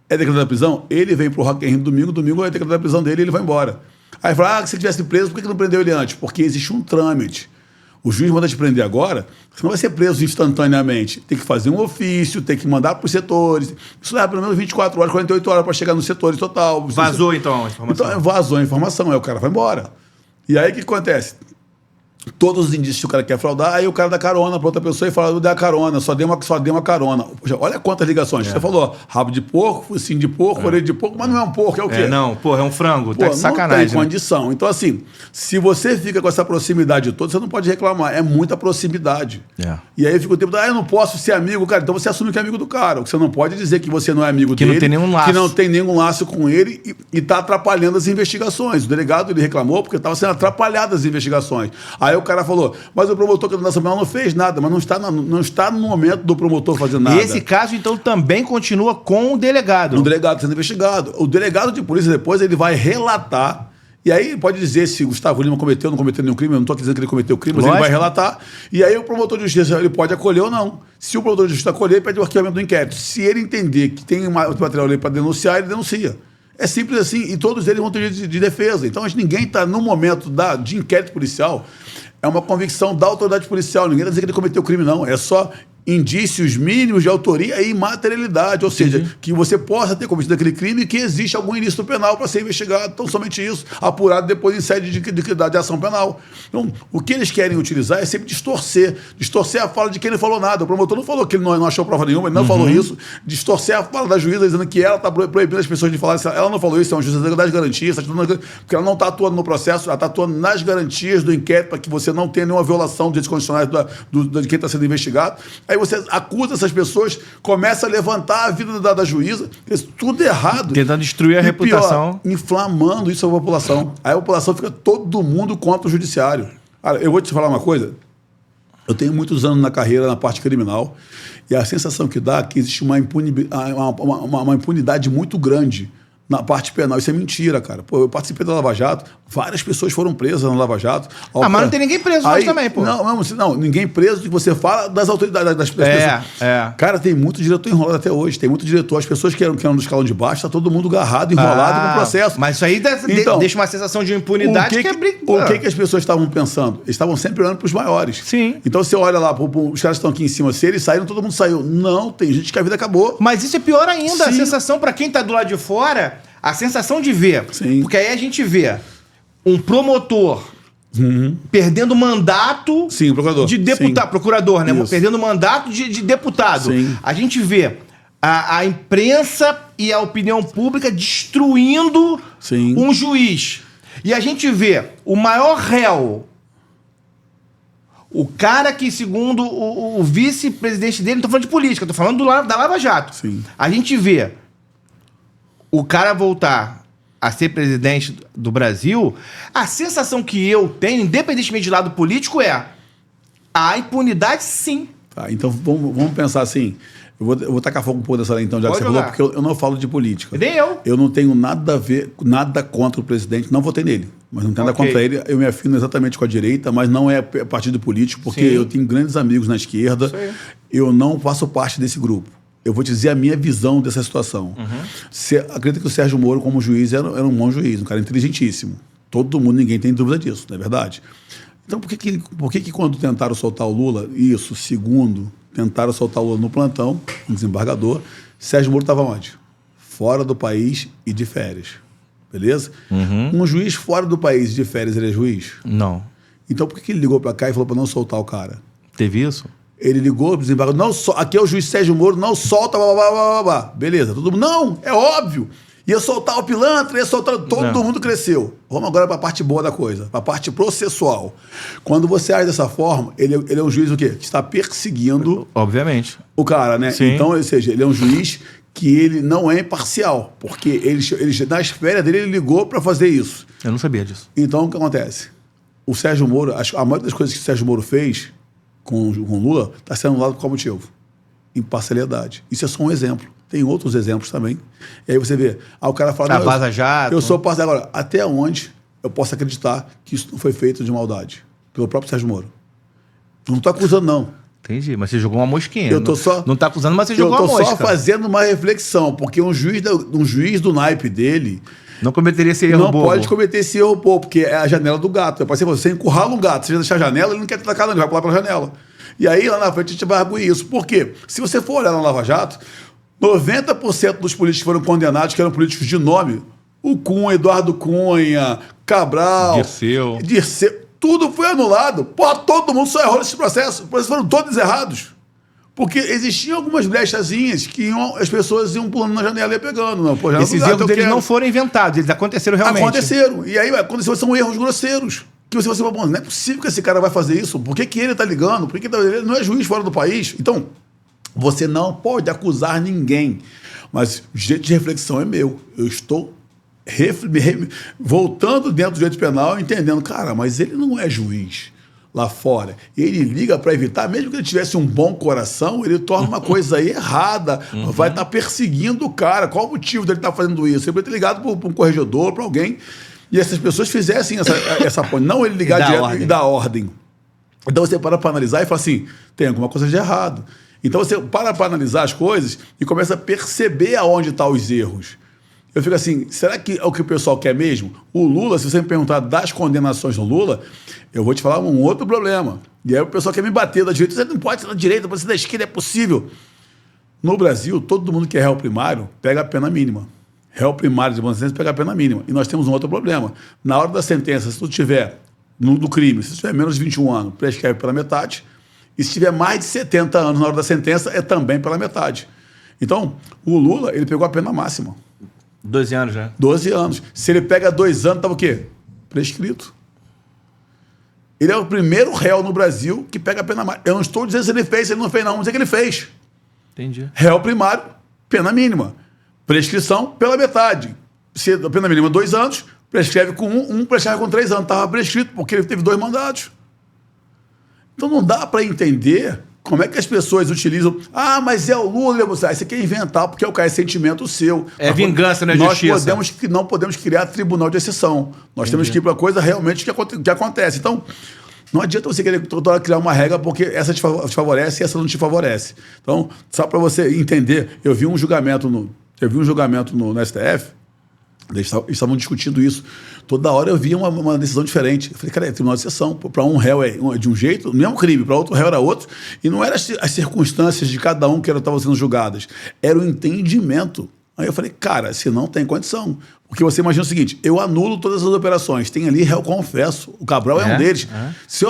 É decretado da prisão, ele vem pro Rock in Rio domingo é decretado da prisão dele e ele vai embora. Aí fala: se ele tivesse preso, por que não prendeu ele antes? Porque existe um trâmite. O juiz manda te prender agora, você não vai ser preso instantaneamente. Tem que fazer um ofício, tem que mandar para os setores. Isso leva pelo menos 24 horas, 48 horas para chegar nos setores total. Vazou então a informação? Então, vazou a informação, aí o cara vai embora. E aí o que acontece? Todos os indícios que o cara quer fraudar, aí o cara dá carona para outra pessoa e fala: eu dei a carona, só dei uma carona. Poxa, olha quantas ligações. Você falou rabo de porco, focinho de porco, orelha de porco, mas não é um porco, é o quê? É um frango, tá de sacanagem. Não tem condição. Então, assim, se você fica com essa proximidade toda, você não pode reclamar. É muita proximidade. E aí fica o tempo, eu não posso ser amigo, cara. Então você assume que é amigo do cara. Você não pode dizer que você não é amigo dele. Que não tem nenhum laço. Que não tem nenhum laço com ele e tá atrapalhando as investigações. O delegado, ele reclamou porque estava sendo atrapalhado as investigações. Aí o cara falou: mas o promotor que da nação penal não fez nada, mas não está no momento do promotor fazer nada. E esse caso, então, também continua com o delegado. O delegado sendo investigado. O delegado de polícia depois ele vai relatar, e aí pode dizer se Gustavo Lima cometeu ou não cometeu nenhum crime. Eu não estou dizendo que ele cometeu crime, mas ele vai relatar. E aí o promotor de justiça ele pode acolher ou não. Se o promotor de justiça acolher, ele pede o arquivamento do inquérito. Se ele entender que tem material ali para denunciar, ele denuncia. É simples assim, e todos eles vão ter direito de defesa. Então, ninguém está no momento de inquérito policial. É uma convicção da autoridade policial. Ninguém está dizendo que ele cometeu crime, não. É só indícios mínimos de autoria e materialidade. Ou seja, que você possa ter cometido aquele crime e que existe algum ilícito penal para ser investigado. Então, somente isso, apurado depois em sede de ação penal. Então, o que eles querem utilizar é sempre distorcer a fala de quem não falou nada. O promotor não falou que ele não achou prova nenhuma, ele não falou isso. Distorcer a fala da juíza, dizendo que ela está proibindo as pessoas de falar isso. Ela não falou isso, é uma juíza das garantias, porque ela não está atuando no processo, ela está atuando nas garantias do inquérito para que você não tenha nenhuma violação dos direitos constitucionais de quem está sendo investigado. Aí você acusa essas pessoas, começa a levantar a vida da juíza, tudo errado. Tentando destruir a reputação. Pior, inflamando isso a população. Aí a população fica todo mundo contra o judiciário. Cara, eu vou te falar uma coisa. Eu tenho muitos anos na carreira na parte criminal e a sensação que dá é que existe uma impunidade muito grande na parte penal. Isso é mentira, cara. Pô, eu participei da Lava Jato, várias pessoas foram presas na Lava Jato. Mas não tem ninguém preso hoje também, pô. Não, ninguém preso que você fala das autoridades, das pessoas. Cara, tem muito diretor enrolado até hoje, tem muito diretor. As pessoas que eram do escalão de baixo, tá todo mundo agarrado, enrolado com o processo. Mas isso aí deixa uma sensação de impunidade O que as pessoas estavam pensando? Eles estavam sempre olhando pros maiores. Sim. Então você olha lá, os caras estão aqui em cima, se eles saíram, todo mundo saiu. Não, tem gente que a vida acabou. Mas isso é pior ainda. Sim. A sensação pra quem tá do lado de fora, a sensação de ver. Sim. Porque aí a gente vê um promotor perdendo mandato procurador. de deputado. Sim. Procurador, né? Isso. Perdendo mandato de deputado. Sim. A gente vê a imprensa e a opinião pública destruindo um juiz. E a gente vê o maior réu, o cara que, segundo o vice-presidente dele, não tô falando de política, tô falando da Lava Jato. Sim. A gente vê o cara voltar a ser presidente do Brasil, a sensação que eu tenho, independentemente de lado político, é a impunidade, sim. Tá, então vamos pensar assim. Eu vou tacar fogo um pouco dessa lei, então, já que você falou, porque eu não falo de política. Nem eu. Eu não tenho nada a ver, nada contra o presidente, não votei nele. Mas não tenho nada contra ele. Eu me afino exatamente com a direita, mas não é partido político, porque eu tenho grandes amigos na esquerda. Eu não faço parte desse grupo. Eu vou te dizer a minha visão dessa situação. Acredito que o Sérgio Moro, como juiz, era um bom juiz, um cara inteligentíssimo. Todo mundo, ninguém tem dúvida disso, não é verdade? Então, por que quando tentaram soltar o Lula, tentaram soltar o Lula no plantão, um desembargador, Sérgio Moro estava onde? Fora do país e de férias. Beleza? Um juiz fora do país e de férias, ele é juiz? Não. Então, por que ele ligou para cá e falou para não soltar o cara? Teve isso? Ele ligou pro desembargador, aqui é o juiz Sérgio Moro, não solta, blá, blá, blá, blá, blá. Beleza, todo mundo, não, é óbvio. Ia soltar o pilantra, ia soltar, todo mundo cresceu. Vamos agora para a parte boa da coisa, para a parte processual. Quando você age dessa forma, ele é um juiz o quê? Que está perseguindo... Obviamente. O cara, né? Sim. Então, ou seja, ele é um juiz que ele não é imparcial, porque ele nas férias dele, ele ligou para fazer isso. Eu não sabia disso. Então, o que acontece? O Sérgio Moro, a maioria das coisas que o Sérgio Moro fez com o Lula está sendo anulado por qual motivo? Imparcialidade. Isso é só um exemplo. Tem outros exemplos também. E aí você vê, o cara fala... Da Vaza Jato. Eu sou parcial. Agora, até onde eu posso acreditar que isso não foi feito de maldade? Pelo próprio Sérgio Moro. Não estou acusando, não. Entendi, mas você jogou uma mosquinha. Eu tô só... Não está acusando, mas você jogou uma mosca. Eu estou só fazendo uma reflexão, porque um juiz do naipe dele... Não cometeria esse erro bobo. Não pode cometer esse erro bobo, porque é a janela do gato. Você encurrala um gato, você deixar a janela, ele não quer te atacar, não, ele vai pular pela janela. E aí, lá na frente, a gente vai arguir isso. Por quê? Se você for olhar na Lava Jato, 90% dos políticos que foram condenados, que eram políticos de nome, o Cunha, Eduardo Cunha, Cabral... Dirceu, tudo foi anulado. Pô, todo mundo só errou nesse processo. Os processos foram todos errados. Porque existiam algumas brechazinhas que as pessoas iam pulando na janela e ia pegando. Não, pô, esses erros deles não foram inventados, eles aconteceram realmente. Aconteceram. E aí aconteceu, são erros grosseiros. Que você fala, bom, não é possível que esse cara vai fazer isso. Por que ele tá ligando? Por que ele não é juiz fora do país? Então, você não pode acusar ninguém. Mas o jeito de reflexão é meu. Eu estou voltando dentro do direito penal, entendendo, cara, mas ele não é juiz lá fora. Ele liga para evitar, mesmo que ele tivesse um bom coração, ele torna uma coisa aí errada, vai estar perseguindo o cara. Qual o motivo dele estar fazendo isso? Ele vai ter ligado para um corregedor, para alguém, e essas pessoas fizessem essa ponte. Não ele ligar direto e dar ordem. Então você para analisar e fala assim, tem alguma coisa de errado. Então você para analisar as coisas e começa a perceber aonde estão os erros. Eu fico assim, será que é o que o pessoal quer mesmo? O Lula, se você me perguntar das condenações do Lula, eu vou te falar um outro problema. E aí o pessoal quer me bater da direita. Você não pode ser da direita, pode ser da esquerda, é possível. No Brasil, todo mundo que é réu primário pega a pena mínima. Réu primário de sentença pega a pena mínima. E nós temos um outro problema. Na hora da sentença, se tu tiver do crime, se tu tiver menos de 21 anos, prescreve pela metade. E se tiver mais de 70 anos na hora da sentença, é também pela metade. Então, o Lula, ele pegou a pena máxima. 12 anos já. 12 anos. Se ele pega 2 anos, estava o quê? Prescrito. Ele é o primeiro réu no Brasil que pega a pena máxima. Eu não estou dizendo se ele fez, se ele não fez, não. Vamos dizer que ele fez. Entendi. Réu primário, pena mínima. Prescrição pela metade. Se a pena mínima 2 anos, prescreve com um prescreve com 3 anos. Estava prescrito porque ele teve 2 mandados. Então não dá para entender Como é que as pessoas utilizam? Ah, mas é o Lula. Isso aqui é inventar, porque é sentimento seu. É vingança, não é justiça. Não podemos criar tribunal de exceção. Nós temos que ir para a coisa realmente que acontece. Então, não adianta você querer toda hora criar uma regra porque essa te favorece e essa não te favorece. Então, só para você entender, eu vi um julgamento no STF, eles estavam discutindo isso. Toda hora eu via uma decisão diferente. Eu falei, cara, é tribunal de exceção. Para um réu é de um jeito, não é um crime. Para outro réu era outro. E não eram as circunstâncias de cada um que estavam sendo julgadas. Era o entendimento. Aí eu falei, cara, se não tem condição. Porque você imagina o seguinte, eu anulo todas as operações. Tem ali réu confesso. O Cabral é um deles. Se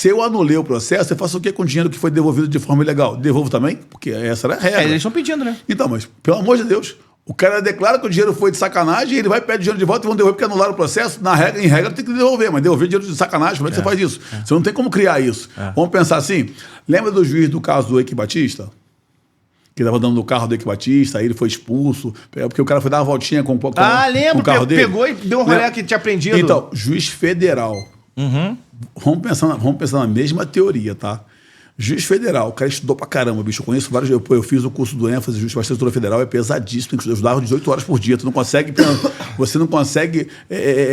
eu anulei o processo, eu faço o que com o dinheiro que foi devolvido de forma ilegal? Devolvo também? Porque essa era a regra. Eles estão pedindo, né? Então, mas, pelo amor de Deus... O cara declara que o dinheiro foi de sacanagem e ele vai pedir dinheiro de volta e vão devolver porque anularam o processo. Em regra, tem que devolver, mas devolver dinheiro de sacanagem, como é que você faz isso? Você não tem como criar isso. Vamos pensar assim, lembra do juiz do caso do Eike Batista? Que estava dando no carro do Eike Batista, aí ele foi expulso, porque o cara foi dar uma voltinha com o carro dele. Pegou e deu um rolê que tinha prendido. Então, juiz federal. Vamos pensar na mesma teoria, tá? Juiz federal, o cara estudou pra caramba, bicho. Eu conheço vários. Eu fiz o curso do ênfase, juiz para estrutura federal, é pesadíssimo. Eu estudava 18 horas por dia. Você não consegue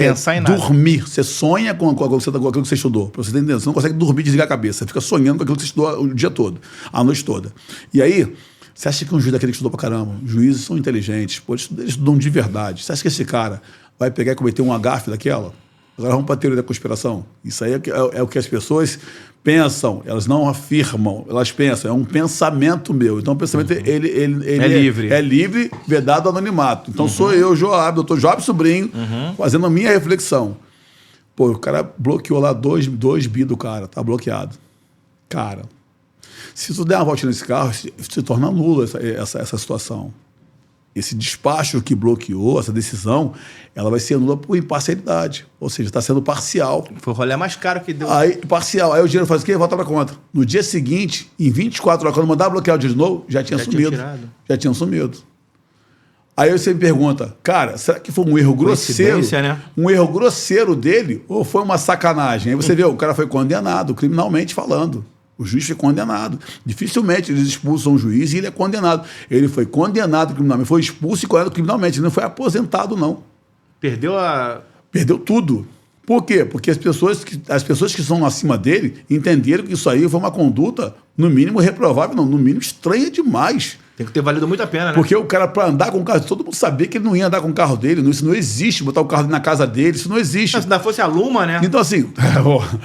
pensar em nada. Dormir. Você sonha com aquilo que você estudou. Pra você entender. Você não consegue dormir e desligar a cabeça. Você fica sonhando com aquilo que você estudou o dia todo, a noite toda. E aí, você acha que um juiz daquele que estudou pra caramba, juízes são inteligentes, pô, eles estudam de verdade. Você acha que esse cara vai pegar e cometer um agafe daquela? Agora vamos para a teoria da conspiração. Isso aí é o que as pessoas pensam, elas não afirmam, elas pensam, é um pensamento meu. Então o pensamento ele é livre. É livre, vedado ao anonimato. Então sou eu, Joab, doutor Joab Sobrinho, fazendo a minha reflexão. Pô, o cara bloqueou lá 2 bi do cara, tá bloqueado. Cara, se tu der uma voltinha nesse carro, se torna nula essa situação. Esse despacho que bloqueou, essa decisão, ela vai ser nula por imparcialidade. Ou seja, está sendo parcial. Foi o rolê mais caro que deu. Aí, parcial. Aí o dinheiro faz o quê? Volta para conta. No dia seguinte, em 24 horas, quando mandar bloquear o dinheiro de novo, já tinha sumido. Já tinham sumido. Aí você me pergunta, cara, será que foi um erro grosseiro? Né? Um erro grosseiro dele ou foi uma sacanagem? Aí você vê, o cara foi condenado, criminalmente falando. O juiz foi condenado. Dificilmente eles expulsam o juiz e ele é condenado. Ele foi condenado criminalmente, foi expulso e condenado criminalmente. Ele não foi aposentado, não. Perdeu tudo. Por quê? Porque as pessoas que estão acima dele entenderam que isso aí foi uma conduta, no mínimo, reprovável, não, no mínimo, estranha demais. Tem que ter valido muito a pena, né? Porque o cara, para andar com o carro, todo mundo sabia que ele não ia andar com o carro dele, isso não existe, botar o carro na casa dele, isso não existe. Mas se ainda fosse a Luma, né? Então, assim,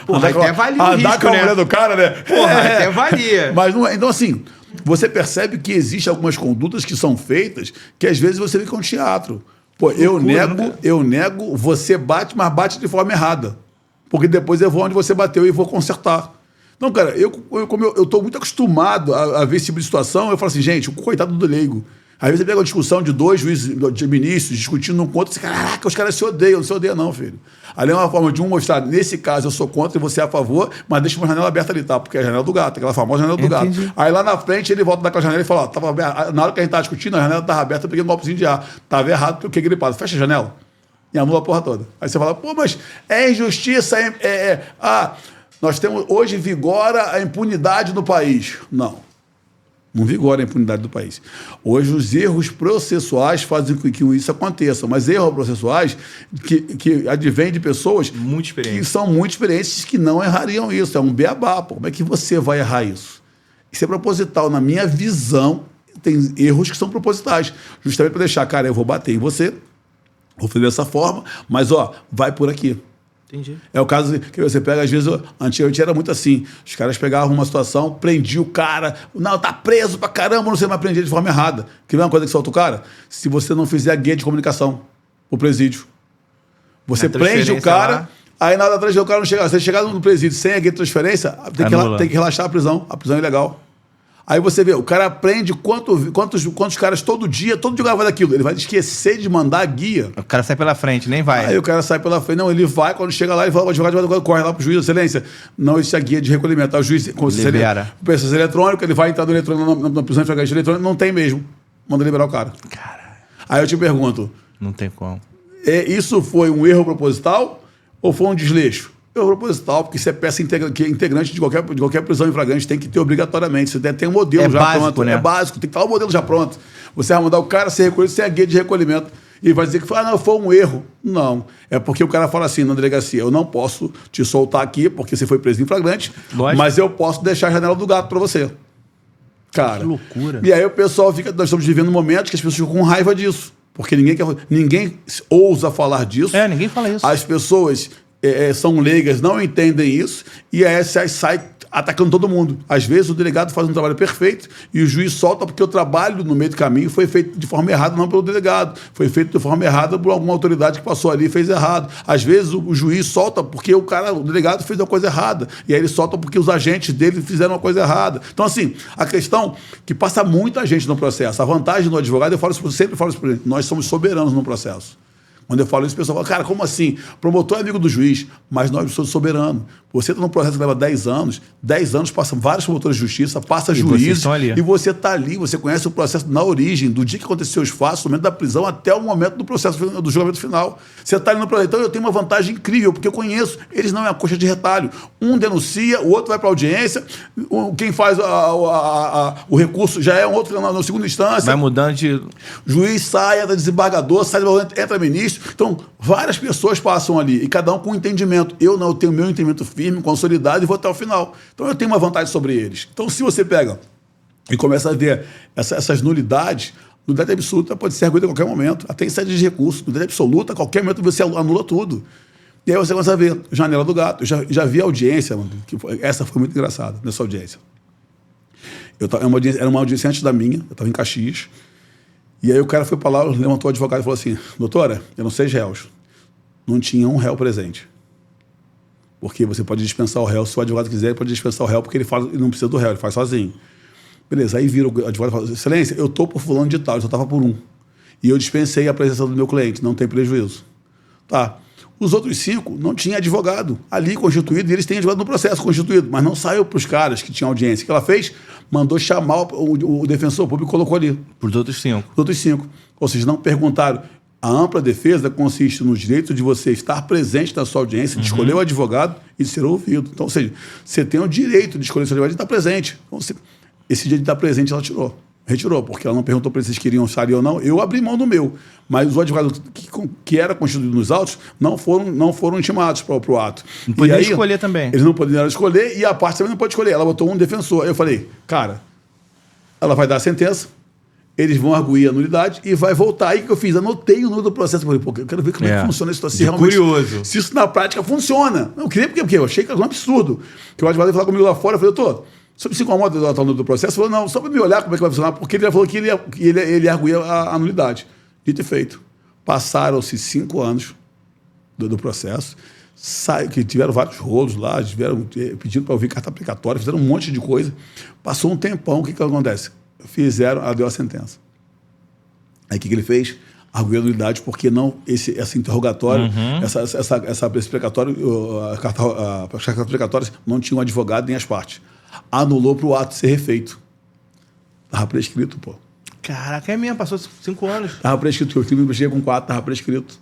porra, até valia o risco, andar com a mulher do cara, né? Porra, até valia. Mas não é. Então, assim, você percebe que existem algumas condutas que são feitas que às vezes você fica um teatro. Pô, eu nego, você bate, mas bate de forma errada. Porque depois eu vou onde você bateu e vou consertar. Então, cara, como eu estou muito acostumado a ver esse tipo de situação, eu falo assim, gente, o coitado do leigo. Às vezes você pega uma discussão de 2 juízes, de ministros, discutindo um contra, e você, caraca, os caras se odeiam. Não se odeia não, filho. Ali é uma forma de um mostrar, nesse caso eu sou contra e você é a favor, mas deixa uma janela aberta ali, tá? Porque é a janela do gato, aquela famosa janela do gato. Aí lá na frente ele volta daquela janela e fala, ó, na hora que a gente estava discutindo, a janela estava aberta, eu peguei um golpezinho de ar. Estava errado, porque gripado. Fecha a janela e anula a porra toda. Aí você fala, pô, mas é injustiça, nós temos, hoje vigora a impunidade no país. Não vigora a impunidade do país. Hoje os erros processuais fazem com que isso aconteça, mas erros processuais que advêm de pessoas que são muito experientes que não errariam isso. É um beabá. Pô. Como é que você vai errar isso? Isso é proposital. Na minha visão, tem erros que são propositais. Justamente para deixar, cara, eu vou bater em você, vou fazer dessa forma, mas vai por aqui. Entendi. É o caso que você pega, às vezes, antigamente era muito assim. Os caras pegavam uma situação, prendiam o cara. Não, tá preso pra caramba, não sei mais prender de forma errada. Que não é uma coisa que solta o cara? Se você não fizer a guia de comunicação pro presídio. Você prende o cara, aí na hora da transferência o cara não chega. Se ele chegar no presídio sem a guia de transferência, tem que relaxar a prisão. A prisão é ilegal. Aí você vê, o cara aprende quantos caras todo dia o cara vai daquilo. Ele vai esquecer de mandar a guia. O cara sai pela frente, nem vai. Aí o cara sai pela frente. Não, ele vai, quando chega lá, ele fala, o advogado corre lá pro juiz, excelência. Não existe a guia de recolhimento. O juiz, o processo eletrônico, ele vai entrar no eletrônico, na prisão de flagrante eletrônico, não tem mesmo. Manda liberar o cara. Caralho. Aí eu te pergunto. Não tem como. Isso foi um erro proposital ou foi um desleixo? É proposital, porque isso é peça que é integrante de qualquer prisão em flagrante, tem que ter obrigatoriamente. Você tem um modelo já básico, pronto. né? É básico, tem que estar o modelo já pronto. Você vai mandar o cara ser recolhido sem a guia de recolhimento. E vai dizer que não, foi um erro. Não. É porque o cara fala assim na delegacia: eu não posso te soltar aqui porque você foi preso em flagrante, Lógico. mas eu posso deixar a janela do gato para você. Cara. Que loucura. E aí o pessoal fica. Nós estamos vivendo um momento que as pessoas ficam com raiva disso. Porque ninguém ousa falar disso. Ninguém fala isso. As pessoas são leigas, não entendem isso, e a SI sai atacando todo mundo. Às vezes o delegado faz um trabalho perfeito e o juiz solta porque o trabalho no meio do caminho foi feito de forma errada, não pelo delegado. Foi feito de forma errada por alguma autoridade que passou ali e fez errado. Às vezes o juiz solta porque o delegado fez uma coisa errada. E aí ele solta porque os agentes dele fizeram uma coisa errada. Então, assim, a questão que passa muita gente no processo. A vantagem do advogado, sempre falo isso para ele, nós somos soberanos no processo. Quando eu falo isso, o pessoal fala, cara, como assim? Promotor é amigo do juiz, mas nós somos soberanos. Você está num processo que leva 10 anos passam vários promotores de justiça, passa juízes, e você está ali, você conhece o processo na origem, do dia que aconteceu os fatos, do momento da prisão até o momento do processo do julgamento final. Você está ali no processo. Então eu tenho uma vantagem incrível, porque eu conheço, eles não é uma coxa de retalho. Um denuncia, o outro vai para a audiência, quem faz o recurso já é um outro na segunda instância. Vai mudando de... Juiz sai, entra desembargador, sai desembargador, entra ministro. Então, várias pessoas passam ali, e cada um com um entendimento. Eu não, eu tenho meu entendimento firme, consolidado, e vou até o final. Então, eu tenho uma vantagem sobre eles. Então, se você pega e começa a ver essas nulidades, nulidade absoluta pode ser arguída a qualquer momento, até em sede de recurso. Nulidade absoluta, a qualquer momento você anula tudo. E aí você começa a ver janela do gato. Eu já vi a audiência, mano, essa foi muito engraçada, nessa audiência. Era uma audiência antes da minha, eu estava em Caxias. E aí o cara foi para lá, levantou o advogado e falou assim: doutora, eram 6 réus. Não tinha um réu presente. Porque você pode dispensar o réu, se o advogado quiser, ele pode dispensar o réu, porque ele não precisa do réu, ele faz sozinho. Beleza, aí vira o advogado e fala: excelência, eu estou por fulano de tal, eu só estava por um. E eu dispensei a presença do meu cliente, não tem prejuízo. Tá. Os outros 5 não tinha advogado ali constituído, e eles têm advogado no processo constituído, mas não saiu para os caras que tinham audiência. O que ela fez? Mandou chamar o defensor público e colocou ali. Para os outros 5. Os outros 5. Ou seja, não perguntaram. A ampla defesa consiste no direito de você estar presente na sua audiência, de escolher o advogado e de ser ouvido. Então, ou seja, você tem o direito de escolher seu advogado e estar presente. Então, esse dia de estar presente ela retirou, porque ela não perguntou para eles se queriam estar ali ou não. Eu abri mão do meu, mas os advogados que era constituído nos autos não foram intimados para o ato. Não podiam escolher também. Eles não poderiam escolher e a parte também não pode escolher. Ela botou um defensor. Aí eu falei, cara, ela vai dar a sentença, eles vão arguir a nulidade e vai voltar. Aí o que eu fiz? Anotei o número do processo. Eu falei, pô, eu quero ver como é que funciona isso. Se realmente, curioso. Se isso na prática funciona. Não queria porque eu achei que era um absurdo. Que o advogado ia falar comigo lá fora. Eu falei, doutor, sobre se incomoda o número do processo? Ele falou, não, só para me olhar como é que vai funcionar, porque ele já falou que ele arguía a nulidade. Dito e feito. Passaram-se 5 anos do processo, que tiveram vários rolos lá, pedindo para ouvir carta aplicatória, fizeram um monte de coisa. Passou um tempão, o que acontece? Ela deu a sentença. Aí o que ele fez? Arguiu a nulidade porque não, esse interrogatório, essa explicatória, as cartas aplicatórias não tinham um advogado nem as partes. Anulou para o ato ser refeito. Estava prescrito, pô. Caraca, é mesmo, passou 5 anos. Estava prescrito, eu cheguei com 4, estava prescrito.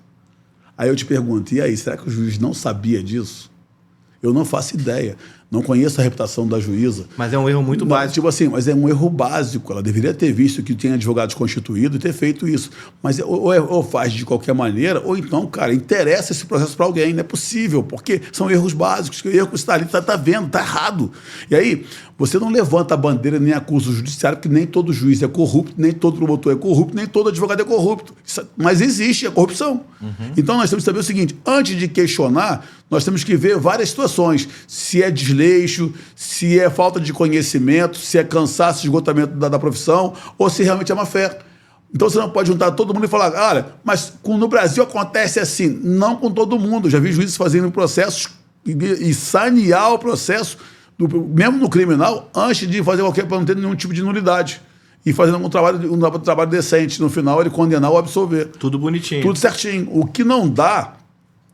Aí eu te pergunto, e aí, será que o juiz não sabia disso? Eu não faço ideia. Não conheço a reputação da juíza. Mas é um erro muito básico. Tipo assim, mas é um erro básico. Ela deveria ter visto que tem advogados constituídos e ter feito isso. Mas ou faz de qualquer maneira, ou então, cara, interessa esse processo para alguém. Não é possível, porque são erros básicos. Que o erro que você está ali, está vendo, está errado. E aí, você não levanta a bandeira nem acusa o judiciário, porque nem todo juiz é corrupto, nem todo promotor é corrupto, nem todo advogado é corrupto. Mas existe a corrupção. Então, nós temos que saber o seguinte, antes de questionar, nós temos que ver várias situações. Se é desleixo, se é falta de conhecimento, se é cansaço, esgotamento da profissão, ou se realmente é má fé. Então você não pode juntar todo mundo e falar, olha, mas no Brasil acontece assim. Não com todo mundo. Já vi juízes fazendo processos e sanear o processo, mesmo no criminal, antes de fazer qualquer, para não ter nenhum tipo de nulidade. E fazendo um trabalho decente. No final, ele condenar ou absolver. Tudo bonitinho. Tudo certinho. O que não dá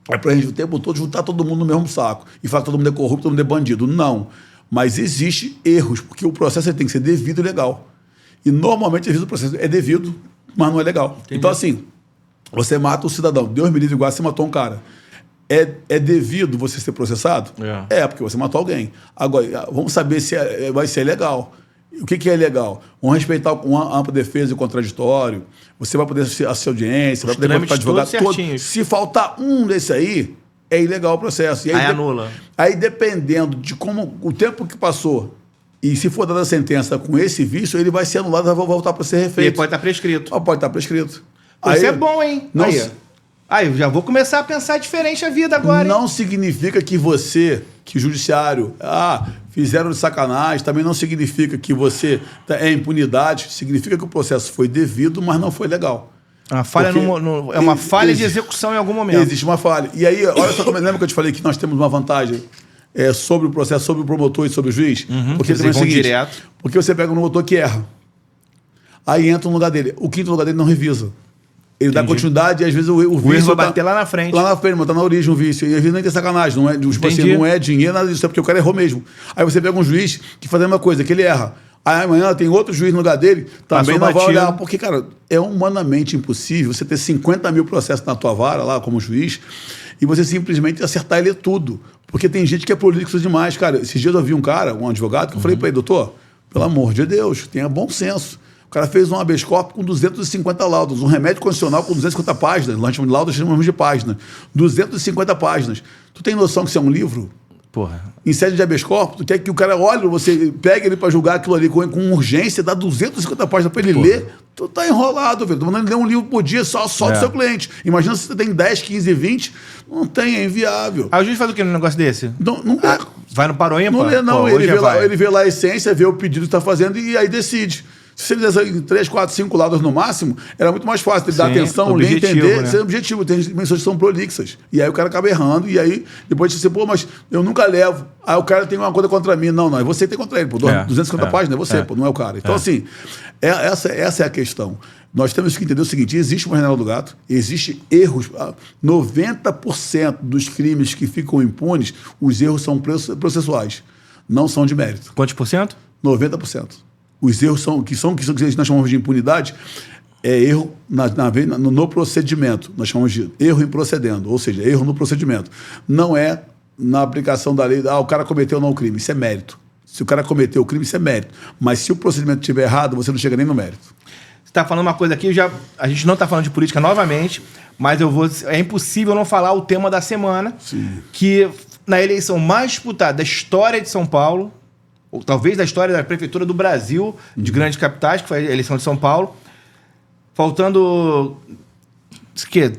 é pra gente o tempo todo juntar todo mundo no mesmo saco e falar que todo mundo é corrupto, todo mundo é bandido. Não. Mas existe erros, porque o processo tem que ser devido e legal. E normalmente o processo é devido, mas não é legal. Entendi. Então, assim, você mata um cidadão. Deus me livre, igual você matou um cara. É devido você ser processado? Porque você matou alguém. Agora, vamos saber se vai ser legal. O que é legal? Vamos respeitar uma ampla defesa e contraditório. Você vai poder assistir audiência, vai poder participar de advogado todo. Se faltar um desse aí, é ilegal o processo. E aí anula. Aí, dependendo de como o tempo que passou, e se for dada a sentença com esse vício, ele vai ser anulado e vai voltar para ser refeito. E ele pode estar prescrito. Pode estar prescrito. Isso é bom, hein? Aí, eu já vou começar a pensar diferente a vida agora. Não significa que que o judiciário, fizeram de sacanagem, também não significa que você é impunidade, significa que o processo foi devido, mas não foi legal. A falha é uma falha de execução em algum momento. Existe uma falha. E aí, olha só, lembra que eu te falei que nós temos uma vantagem sobre o processo, sobre o promotor e sobre o juiz? Porque eles vão direto. Porque você pega um promotor que erra, aí entra no lugar dele, o quinto lugar dele não revisa. Ele dá continuidade e às vezes o vício vai bater lá na frente. Lá na frente, mas tá na origem o vício. E às vezes nem tem sacanagem. Não é, tipo assim, não é dinheiro, nada disso. É porque o cara errou mesmo. Aí você pega um juiz que faz a mesma coisa, que ele erra. Aí amanhã tem outro juiz no lugar dele, também não vai olhar. Porque, cara, é humanamente impossível você ter 50 mil processos na tua vara lá como juiz e você simplesmente acertar ele tudo. Porque tem gente que é prolixo demais, cara. Esses dias eu vi um advogado, que eu falei para ele, doutor, pelo amor de Deus, tenha bom senso. O cara fez um habeas corpus com 250 laudos, um remédio condicional com 250 páginas, nós chamamos de laudos, chamamos de páginas. 250 páginas. Tu tem noção que isso é um livro? Porra. Em sede de habeas corpus, tu quer que o cara olhe, você pega ele para julgar aquilo ali com urgência, dá 250 páginas para ele ler, tu tá enrolado, velho. Tu mandando ele ler um livro por dia só do seu cliente. Imagina se você tem 10, 15, 20, não tem, é inviável. Aí o juiz faz o que num negócio desse? Não vai no paroímpa? Não lê, não. Ele vê lá a essência, vê o pedido que está fazendo e aí decide. Se ele fizesse 3, 4, 5 laudos no máximo, era muito mais fácil ele dar atenção, ler, entender, ser objetivo. Tem dimensões que são prolixas. E aí o cara acaba errando, e aí depois você, mas eu nunca levo. Aí o cara tem uma coisa contra mim. Não, é você que tem contra ele. 250 páginas, é você, não é o cara. Então, assim, essa é a questão. Nós temos que entender o seguinte: existe uma janela do gato, existe erros. 90% dos crimes que ficam impunes, os erros são processuais, não são de mérito. Quantos por cento? 90%. Os erros que nós chamamos de impunidade é erro no procedimento. Nós chamamos de erro em procedendo, ou seja, erro no procedimento. Não é na aplicação da lei, o cara cometeu ou não o crime, isso é mérito. Se o cara cometeu o crime, isso é mérito. Mas se o procedimento estiver errado, você não chega nem no mérito. Você está falando uma coisa aqui, a gente não está falando de política novamente, mas é impossível não falar o tema da semana, que na eleição mais disputada da história de São Paulo, ou talvez da história da prefeitura do Brasil, de grandes capitais, que foi a eleição de São Paulo, faltando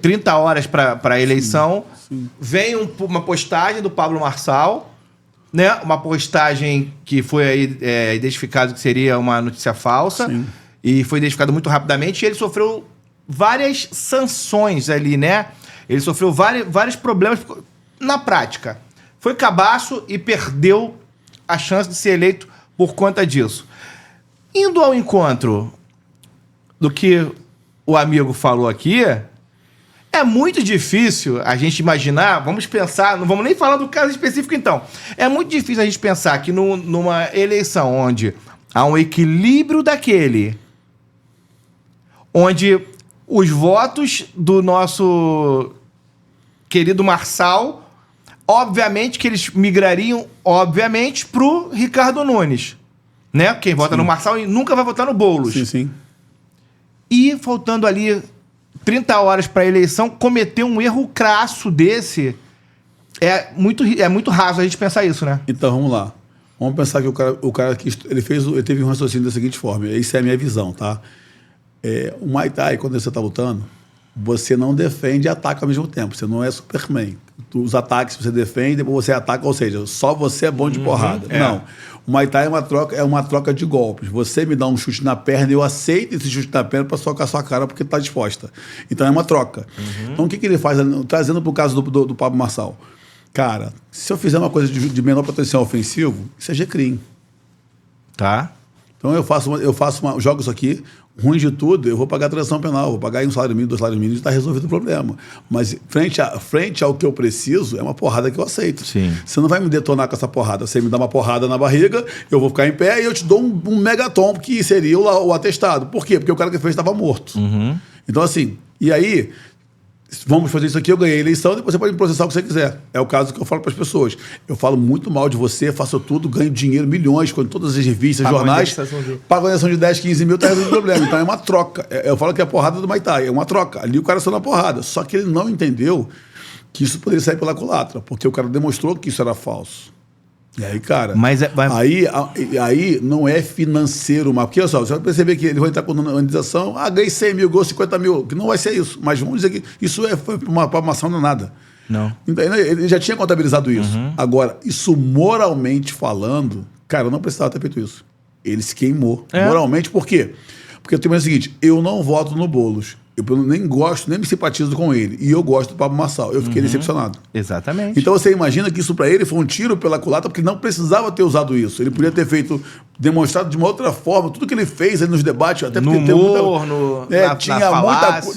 30 horas para a eleição, vem uma postagem do Pablo Marçal, né? Uma postagem que foi aí, identificado que seria uma notícia falsa, e foi identificado muito rapidamente, e ele sofreu várias sanções ali, né? Ele sofreu vários problemas na prática. Foi cabaço e perdeu a chance de ser eleito por conta disso. Indo ao encontro do que o amigo falou aqui, é muito difícil a gente imaginar, vamos pensar, não vamos nem falar do caso específico então, é muito difícil a gente pensar que numa eleição onde há um equilíbrio daquele, onde os votos do nosso querido Marçal, obviamente que eles migrariam, obviamente, pro Ricardo Nunes, né? Quem vota no Marçal nunca vai votar no Boulos. Sim. E faltando ali 30 horas para a eleição, cometer um erro crasso desse é muito raso a gente pensar isso, né? Então, vamos lá. Vamos pensar que o cara que ele teve um raciocínio da seguinte forma, essa é a minha visão, tá? O Muay Thai, quando você está lutando, você não defende e ataca ao mesmo tempo. Você não é Superman. Os ataques você defende, depois você ataca, ou seja, só você é bom de porrada. Não. O Muay Thai é uma troca de golpes. Você me dá um chute na perna, eu aceito esse chute na perna para socar a sua cara porque está disposta. Então é uma troca. Então o que ele faz? Trazendo para o caso do Pablo Marçal. Cara, se eu fizer uma coisa de menor potencial ofensivo, isso é crime. Tá. Então eu jogo isso aqui, ruim de tudo, eu vou pagar transação penal, vou pagar em um salário mínimo, 2 salários mínimos e está resolvido o problema. Mas frente ao que eu preciso, é uma porrada que eu aceito. Sim. Você não vai me detonar com essa porrada. Você me dá uma porrada na barriga, eu vou ficar em pé e eu te dou um megatom, que seria o atestado. Por quê? Porque o cara que fez estava morto. Então, assim, e aí, vamos fazer isso aqui, eu ganhei a eleição, depois você pode me processar o que você quiser. É o caso que eu falo para as pessoas. Eu falo muito mal de você, faço tudo, ganho dinheiro, milhões, com todas as revistas, jornais, pago a indenização de 10, 15 mil, tá resolvendo o problema. Então é uma troca. Eu falo que é a porrada do Maitai, é uma troca. Ali o cara saiu na porrada. Só que ele não entendeu que isso poderia sair pela culatra, porque o cara demonstrou que isso era falso. E aí, cara, aí não é financeiro, mas porque, olha só, você vai perceber que ele vai entrar com a indenização, ganhei 100 mil, ganhou 50 mil, que não vai ser isso, mas vamos dizer que isso foi uma ação danada. Não. Então, ele já tinha contabilizado isso. Agora, isso moralmente falando, cara, não precisava ter feito isso. Ele se queimou. Moralmente, por quê? Porque eu tenho o seguinte, eu não voto no Boulos. Eu nem gosto, nem me simpatizo com ele. E eu gosto do Pablo Marçal. Eu fiquei decepcionado. Exatamente. Então você imagina que isso para ele foi um tiro pela culatra, porque não precisava ter usado isso. Ele podia ter feito, demonstrado de uma outra forma, tudo que ele fez aí nos debates, até porque no humor,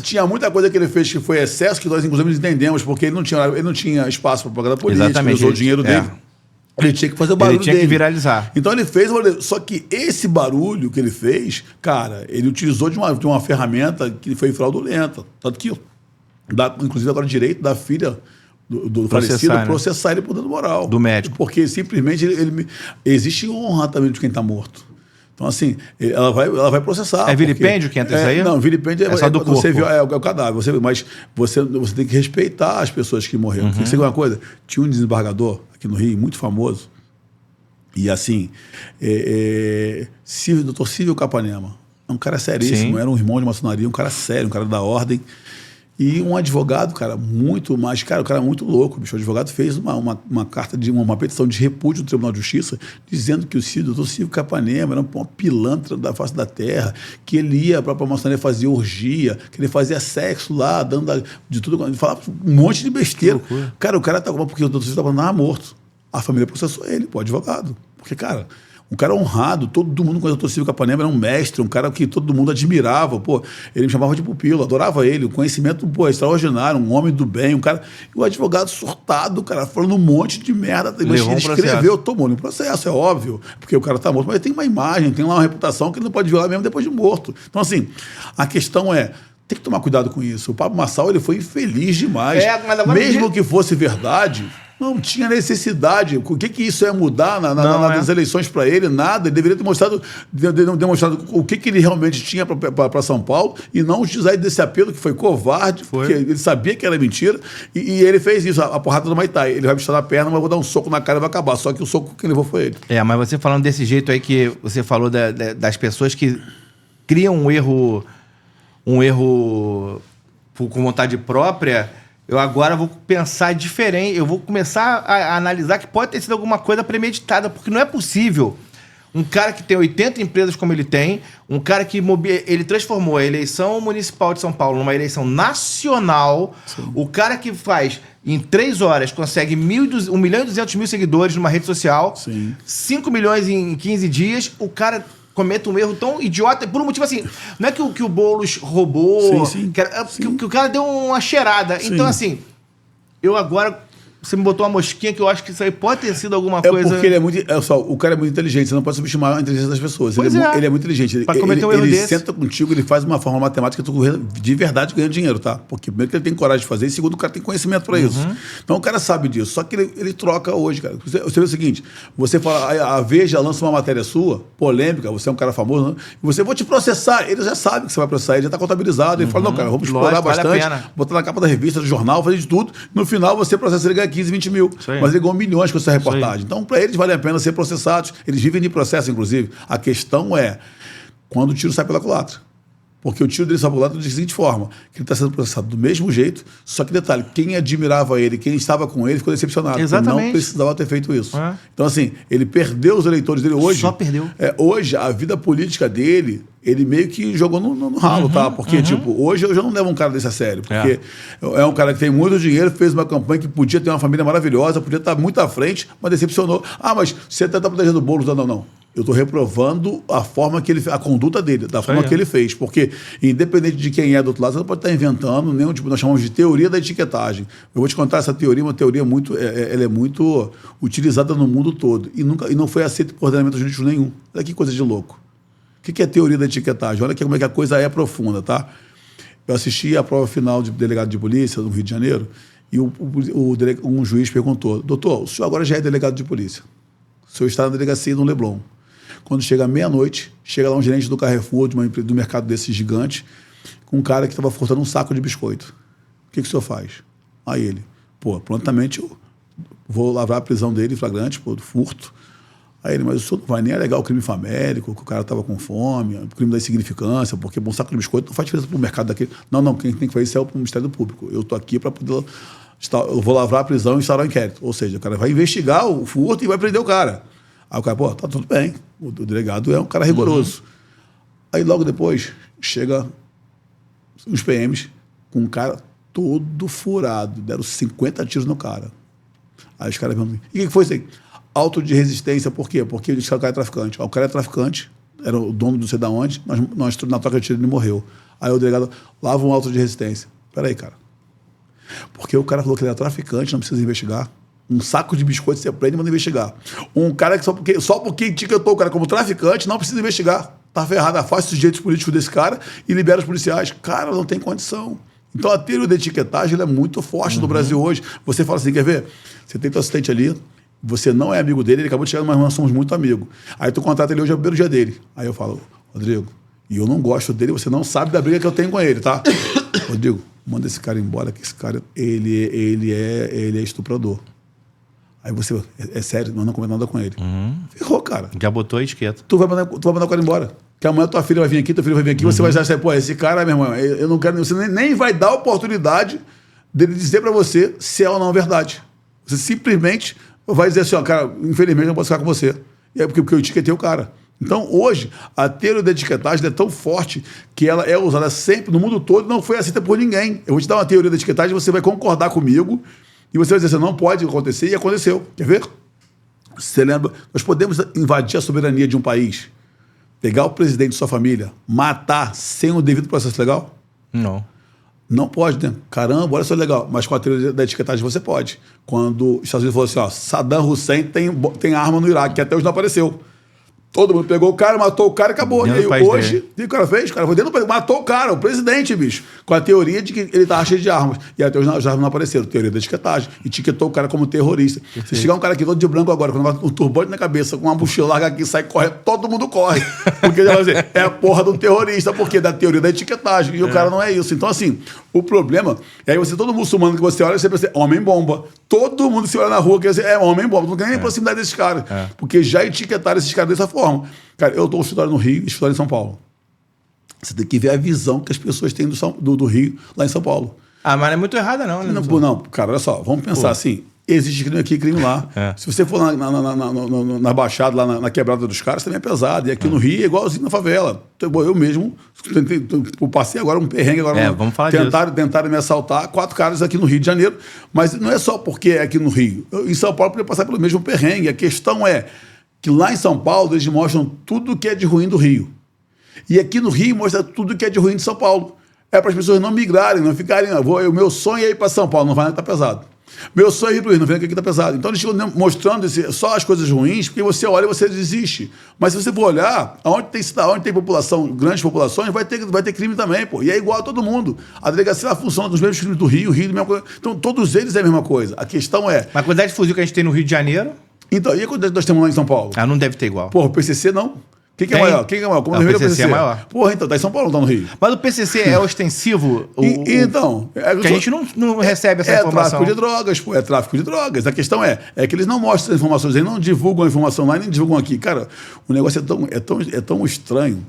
tinha muita coisa que ele fez que foi excesso, que nós inclusive entendemos, porque ele não tinha espaço para propaganda política, ele usou o dinheiro dele. Ele tinha que fazer o barulho dele. Ele tinha que viralizar. Então ele fez o barulho. Só que esse barulho que ele fez, cara, ele utilizou de uma ferramenta que foi fraudulenta. Tanto que, inclusive agora o direito da filha do falecido processar ele por dano moral. Do médico. Porque simplesmente existe honra também de quem está morto. Então, assim, ela vai processar. É vilipêndio que entra isso aí? Não, vilipêndio é só do corpo. Você viu, é o cadáver. Mas você tem que respeitar as pessoas que morreram. Você sabe uma coisa? Tinha um desembargador aqui no Rio, muito famoso. E assim, Dr. Cível Capanema. É um cara seríssimo. Era um irmão de maçonaria, um cara sério, um cara da ordem. E um advogado, cara, muito mais... Cara, o cara é muito louco, bicho. O advogado fez uma carta, uma petição de repúdio do Tribunal de Justiça, dizendo que o doutor Cível Capanema era uma pilantra da face da terra, que ele ia para a maçonaria fazer orgia, que ele fazia sexo lá, dando de tudo. Ele falava um monte de besteira. Cara, o cara tá... Porque o doutor Cível estava morto. A família processou ele, o advogado. Porque, cara... Um cara honrado, todo mundo conhece o doutor Cível Capanema, era um mestre, um cara que todo mundo admirava, pô, ele me chamava de pupilo, adorava ele, o conhecimento, pô, extraordinário, um homem do bem, um cara... E o advogado surtado, cara, falando um monte de merda, ele escreveu, tomou no processo, é óbvio, porque o cara tá morto, mas tem uma imagem, tem lá uma reputação que ele não pode violar mesmo depois de morto. Então, assim, a questão é, tem que tomar cuidado com isso. O Pablo Marçal, ele foi infeliz demais. Mesmo que fosse verdade... Não tinha necessidade. O que isso ia mudar nas eleições para ele? Nada. Ele deveria ter demonstrado o que ele realmente tinha para São Paulo e não utilizar desse apelo que foi covarde, porque ele sabia que era mentira. E ele fez isso, a porrada do Maitai. Ele vai me estirar a perna, mas eu vou dar um soco na cara e vai acabar. Só que o soco que levou foi ele. Mas você falando desse jeito aí que você falou das pessoas que criam um erro com vontade própria... Eu agora vou pensar diferente, eu vou começar a analisar que pode ter sido alguma coisa premeditada, porque não é possível um cara que tem 80 empresas como ele tem, um cara que ele transformou a eleição municipal de São Paulo numa eleição nacional, o cara que faz, em 3 horas, consegue 1.200.000 seguidores numa rede social, 5 milhões em 15 dias, o cara... cometa um erro tão idiota, por um motivo assim, não é que o Boulos roubou, que o cara deu uma cheirada. Então, assim, eu agora... Você me botou uma mosquinha que eu acho que isso aí pode ter sido alguma coisa... Porque ele é muito... o cara é muito inteligente, você não pode subestimar a inteligência das pessoas. Ele é muito inteligente. Pra cometer um erro desse. Ele senta contigo, ele faz uma forma matemática de verdade ganhando dinheiro, tá? Porque primeiro que ele tem coragem de fazer, e segundo o cara tem conhecimento para isso. Então o cara sabe disso. Só que ele troca hoje, cara. Você vê o seguinte, você fala, a Veja lança uma matéria sua, polêmica, você é um cara famoso, né? E você, vou te processar. Ele já sabe que você vai processar, ele já está contabilizado. Ele fala, não, cara, vamos explorar bastante, botar na capa da revista, do jornal, fazer de tudo. No final você processa, ele ganha 15, 20 mil. Mas ele ganhou milhões com essa reportagem. Então, para eles, vale a pena ser processados. Eles vivem de processo, inclusive. A questão é quando o tiro sai pela culatra. Porque o tiro dele sai pela culatra da seguinte forma, que ele está sendo processado do mesmo jeito, só que detalhe, quem admirava ele, quem estava com ele, ficou decepcionado. Exatamente. Ele não precisava ter feito isso. Então, assim, ele perdeu os eleitores dele hoje. Só perdeu. Hoje, a vida política dele, ele meio que jogou no ralo, tá? Porque, hoje eu já não levo um cara desse a sério. Porque é um cara que tem muito dinheiro, fez uma campanha que podia ter uma família maravilhosa, podia estar muito à frente, mas decepcionou. Mas você está protegendo o Boulos? Não. Eu estou reprovando a forma que a conduta dele, da forma que ele fez. Porque, independente de quem é do outro lado, você não pode estar inventando nenhum tipo, nós chamamos de teoria da etiquetagem. Eu vou te contar essa teoria, uma teoria muito, ela é muito utilizada no mundo todo. E não foi aceita por ordenamento jurídico nenhum. Olha que coisa de louco. O que é teoria da etiquetagem? Olha como é que a coisa é profunda, tá? Eu assisti a prova final de delegado de polícia no Rio de Janeiro e um juiz perguntou: doutor, o senhor agora já é delegado de polícia. O senhor está na delegacia no Leblon. Quando chega meia-noite, chega lá um gerente do Carrefour, do mercado desse gigante, com um cara que estava furtando um saco de biscoito. O que o senhor faz? Aí ele, prontamente eu vou lavrar a prisão dele, flagrante, do furto. Aí ele, mas o senhor não vai nem alegar o crime famélico, que o cara estava com fome, o crime da insignificância, porque um saco de biscoito não faz diferença para o mercado daquele. Não, quem tem que fazer isso é o Ministério Público. Eu estou aqui para poder... Eu vou lavrar a prisão e instaurar o inquérito. Ou seja, o cara vai investigar o furto e vai prender o cara. Aí o cara, tá tudo bem. O delegado é um cara rigoroso. Aí logo depois, chega os PMs com um cara todo furado. Deram 50 tiros no cara. Aí os caras perguntam, e o que foi isso aí? Auto de resistência, por quê? Porque eles disseram que o cara é traficante. O cara é traficante, era o dono do não sei de onde, nós na troca de tiro ele morreu. Aí o delegado lava um auto de resistência. Peraí, cara. Porque o cara falou que ele era traficante, não precisa investigar. Um saco de biscoito você prende e manda investigar. Um cara que só porque etiquetou o cara como traficante, não precisa investigar. Tá ferrado, afasta os direitos políticos desse cara e libera os policiais. Cara, não tem condição. Então a teoria da etiquetagem ela é muito forte no Brasil hoje. Você fala assim, quer ver? Você tem teu assistente ali, você não é amigo dele, ele acabou de chegar, mas nós somos muito amigos. Aí tu contrata ele hoje, é o primeiro dia dele. Aí eu falo, Rodrigo, e eu não gosto dele, você não sabe da briga que eu tenho com ele, tá? Rodrigo, manda esse cara embora, que esse cara, ele é estuprador. Aí você, é sério, não comenta nada com ele. Ferrou, cara. Já botou a etiqueta. Tu vai mandar o cara embora. Que amanhã tua filha vai vir aqui, teu filho vai vir aqui, você vai dizer, pô, esse cara, meu irmão, eu não quero, você nem vai dar a oportunidade dele dizer pra você se é ou não verdade. Você simplesmente vai dizer assim, ó, cara, infelizmente não posso ficar com você. E é porque eu etiquetei o cara. Então, hoje, a teoria da etiquetagem é tão forte que ela é usada sempre, no mundo todo, não foi aceita por ninguém. Eu vou te dar uma teoria da etiquetagem, você vai concordar comigo e você vai dizer assim, não pode acontecer, e aconteceu. Quer ver? Você lembra? Nós podemos invadir a soberania de um país, pegar o presidente de sua família, matar sem o devido processo legal? Não. Não pode, né? Caramba, olha só legal. Mas com a teoria da etiquetagem você pode. Quando os Estados Unidos falou assim, ó, Saddam Hussein tem arma no Iraque, que até hoje não apareceu. Todo mundo pegou o cara, matou o cara e acabou. E aí, hoje, o que o cara fez? O cara foi dentro do país, matou o cara, o presidente, bicho. Com a teoria de que ele estava cheio de armas. E até hoje as armas não apareceram. Teoria da etiquetagem. Etiquetou o cara como terrorista. Perfeito. Se chegar um cara aqui todo de branco agora, com um turbante na cabeça, com uma mochila larga aqui, sai correndo, todo mundo corre. Porque ele vai dizer, é a porra do terrorista, porque da teoria da etiquetagem. E o cara não é isso. Então, assim, o problema é aí todo muçulmano que você olha, você pensa, homem-bomba. Todo mundo se olha na rua, quer dizer, é homem-bomba. Não tem nem proximidade desses caras. Porque já etiquetaram esses caras dessa forma. Cara, eu estou no escritório no Rio e escritório em São Paulo. Você tem que ver a visão que as pessoas têm do Rio lá em São Paulo. Ah, mas não é muito errada, não. Né? Não, cara, olha só, vamos pensar assim. Existe crime aqui, crime lá. Se você for na Baixada, lá na quebrada dos caras, também é pesado. E aqui no Rio é igualzinho na favela. Eu mesmo passei agora um perrengue. Vamos falar disso. Tentaram me assaltar, 4 caras aqui no Rio de Janeiro. Mas não é só porque é aqui no Rio. Em São Paulo podia passar pelo mesmo perrengue. A questão é que lá em São Paulo eles mostram tudo que é de ruim do Rio. E aqui no Rio mostra tudo que é de ruim de São Paulo. É para as pessoas não migrarem, não ficarem... O meu sonho é ir para São Paulo, não vai nem estar pesado. Meu sonho é ir para o Rio, não vem aqui que está pesado. Então eles ficam mostrando só as coisas ruins, porque você olha e você desiste. Mas se você for olhar, onde tem população, grandes populações, vai ter crime também, pô. E é igual a todo mundo. A delegacia funciona dos mesmos crimes do Rio, a mesma coisa. Então todos eles é a mesma coisa. A questão é... Mas a quantidade de fuzil que a gente tem no Rio de Janeiro... Então, e a quantidade que nós temos lá em São Paulo? Ah, não deve ter igual. Porra, o PCC não. Quem que é maior? Quem que é maior? Como o PCC é maior. Porra, então, tá em São Paulo, não tá no Rio. Mas o PCC é ostensivo? Então... que a gente não recebe essa informação. É tráfico de drogas, pô. É tráfico de drogas. A questão é que eles não mostram as informações, eles não divulgam a informação lá e nem divulgam aqui. Cara, o negócio é tão estranho,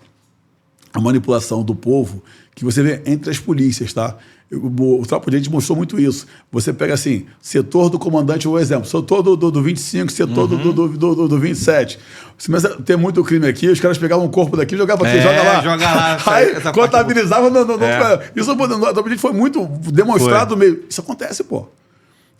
a manipulação do povo, que você vê entre as polícias, tá? O Tropa de Elite mostrou muito isso. Você pega assim, setor do comandante, por exemplo, setor do 25, setor do 27. Se começa a ter muito crime aqui, os caras pegavam um corpo daqui e jogavam aqui, joga lá. Aí contabilizavam. Isso o Tropa de Elite foi muito demonstrado meio. Isso acontece, pô.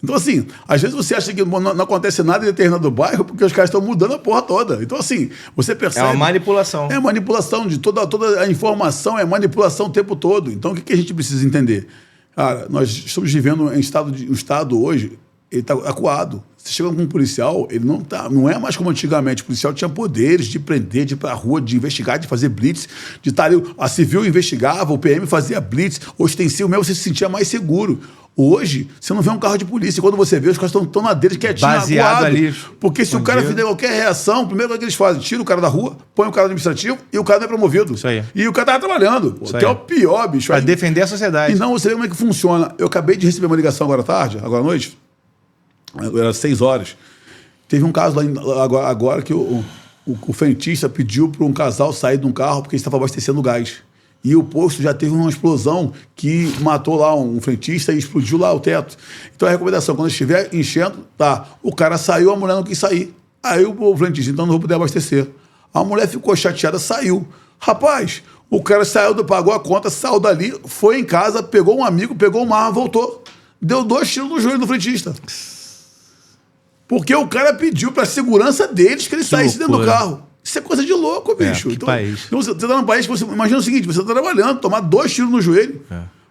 Então, assim, às vezes você acha que não acontece nada em determinado bairro porque os caras estão mudando a porra toda. Então, assim, você percebe... É uma manipulação. É manipulação de toda a informação, é manipulação o tempo todo. Então, o que a gente precisa entender? Cara, nós estamos vivendo um estado hoje ele tá acuado. Você chega com um policial, ele não é mais como antigamente. O policial tinha poderes de prender, de ir pra rua, de investigar, de fazer blitz, de estar ali. A civil investigava, o PM fazia blitz, ostensivo mesmo, você se sentia mais seguro. Hoje, você não vê um carro de polícia. Quando você vê, os caras estão na deles quietinho, baseado ali. Porque se o cara fizer qualquer reação, primeiro coisa que eles fazem, tira o cara da rua, põe o cara no administrativo e o cara não é promovido. Isso aí. E o cara tava trabalhando, pô, que é o pior, bicho. Pra defender a sociedade. E não, você vê como é que funciona. Eu acabei de receber uma ligação agora à tarde, agora à noite, era 6 horas. Teve um caso lá agora que o frentista pediu para um casal sair de um carro porque estava abastecendo gás. E o posto já teve uma explosão que matou lá um frentista e explodiu lá o teto. Então a recomendação, quando estiver enchendo, o cara saiu, a mulher não quis sair. Aí o frentista, então não vou poder abastecer. A mulher ficou chateada, saiu. Rapaz, o cara saiu, pagou a conta, saiu dali, foi em casa, pegou um amigo, pegou uma arma, voltou. Deu 2 tiros no joelho do frentista. Porque o cara pediu para a segurança deles que ele saísse dentro do carro. Isso é coisa de louco, bicho. Que país. Então você está num país que você imagina o seguinte: você está trabalhando, tomar 2 tiros no joelho.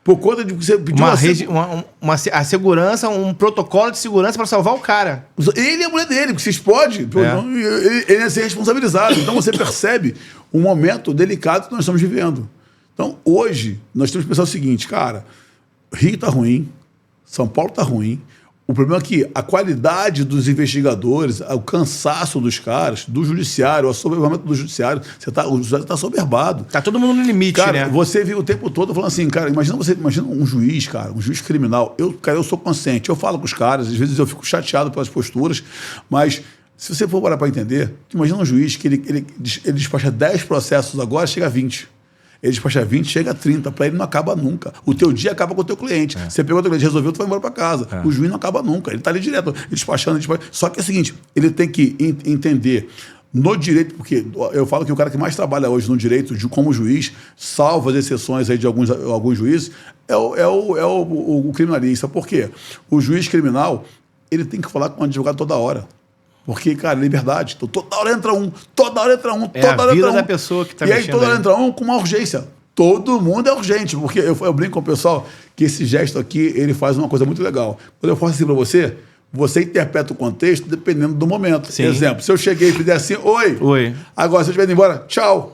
Por conta de que você pediu a segurança, um protocolo de segurança para salvar o cara. Ele e a mulher dele, porque se explode, ele é ser responsabilizado. Então você percebe um momento delicado que nós estamos vivendo. Então hoje, nós temos que pensar o seguinte, cara: Rio está ruim, São Paulo está ruim. O problema é que a qualidade dos investigadores, o cansaço dos caras, do judiciário, o assoberbamento do judiciário, o judiciário está assoberbado. Tá todo mundo no limite, cara, né? Você viu o tempo todo falando assim, cara, imagina um juiz, cara, um juiz criminal. Eu sou consciente, eu falo com os caras, às vezes eu fico chateado pelas posturas, mas se você for parar para entender, imagina um juiz que ele despacha 10 processos agora, chega a 20. Ele despacha 20, chega a 30. Para ele não acaba nunca. O teu dia acaba com o teu cliente. Você pegou o teu cliente, resolveu, tu vai embora para casa. O juiz não acaba nunca. Ele está ali direto, despachando. Só que é o seguinte, ele tem que entender no direito, porque eu falo que o cara que mais trabalha hoje no direito, como juiz, salvo as exceções aí de alguns juízes, é o criminalista. Por quê? O juiz criminal, ele tem que falar com o advogado toda hora. Porque, cara, liberdade. Então, toda hora entra um. É a vida da pessoa que tá mexendo. E aí toda hora entra um com uma urgência. Todo mundo é urgente. Porque eu brinco com o pessoal que esse gesto aqui, ele faz uma coisa muito legal. Quando eu faço assim pra você, você interpreta o contexto dependendo do momento. Sim. Exemplo, se eu cheguei e fizer assim, oi. Agora, se eu estiver indo embora, tchau.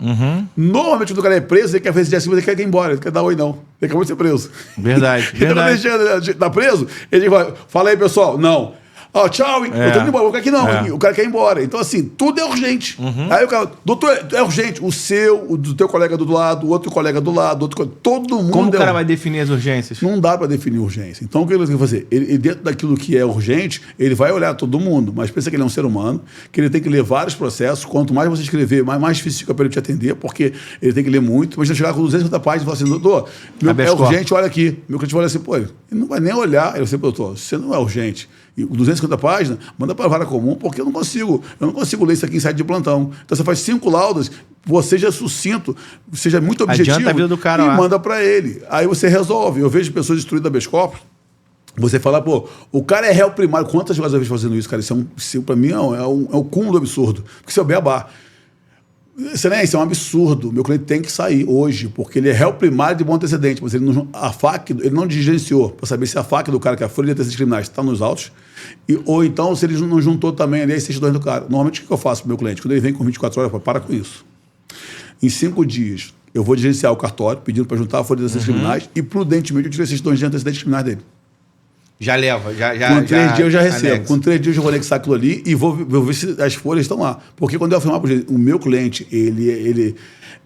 Normalmente, quando o cara é preso, ele quer fazer assim, mas ele quer ir embora. Ele quer dar oi, não. Ele acabou de ser preso. Verdade. Então, quando ele tá preso, ele vai, fala aí, pessoal. Não. Tchau, eu tô indo embora, o cara aqui não, o cara quer ir embora. Então, assim, tudo é urgente. Aí o cara, doutor, é urgente. O seu, o do teu colega do lado, o outro colega do lado, todo mundo. Como o cara vai definir as urgências? Não dá para definir urgência. Então, o que ele tem que fazer? Ele, dentro daquilo que é urgente, ele vai olhar todo mundo, mas pensa que ele é um ser humano, que ele tem que ler vários processos. Quanto mais você escrever, mais difícil fica para ele te atender, porque ele tem que ler muito. Mas chegar com 250 páginas e falar assim, doutor, é urgente, olha aqui. Meu cliente vai olhar assim, pô, ele não vai nem olhar. Ele vai assim, doutor, você não é urgente. E 250 páginas, manda para a vara comum, porque eu não consigo ler isso aqui em site de plantão. Então você faz 5 laudas, você seja sucinto, seja muito objetivo. Adianta a vida do cara e lá. Manda para ele. Aí você resolve. Eu vejo pessoas destruídas habeas corpus. Você fala, pô, o cara é réu primário. Quantas vezes eu vejo fazendo isso, cara? Isso para mim é um cúmulo do absurdo. Porque isso é o beabá. Excelência, é um absurdo. Meu cliente tem que sair hoje, porque ele é réu primário de bom antecedente, mas a FAQ, ele não diligenciou para saber se a FAQ do cara, que é a folha de antecedentes criminais, está nos autos, ou então se ele não juntou também ali as certidões do cara. Normalmente, o que eu faço para o meu cliente? Quando ele vem com 24 horas, eu falo, para com isso. Em 5 dias, eu vou diligenciar o cartório, pedindo para juntar a folha de antecedentes criminais, e prudentemente eu tiro as certidões de antecedentes criminais dele. Já leva, Com 3 dias eu já recebo. Anexo. Com 3 dias eu vou anexar aquilo ali e vou ver se as folhas estão lá. Porque quando eu afirmar para o meu cliente, ele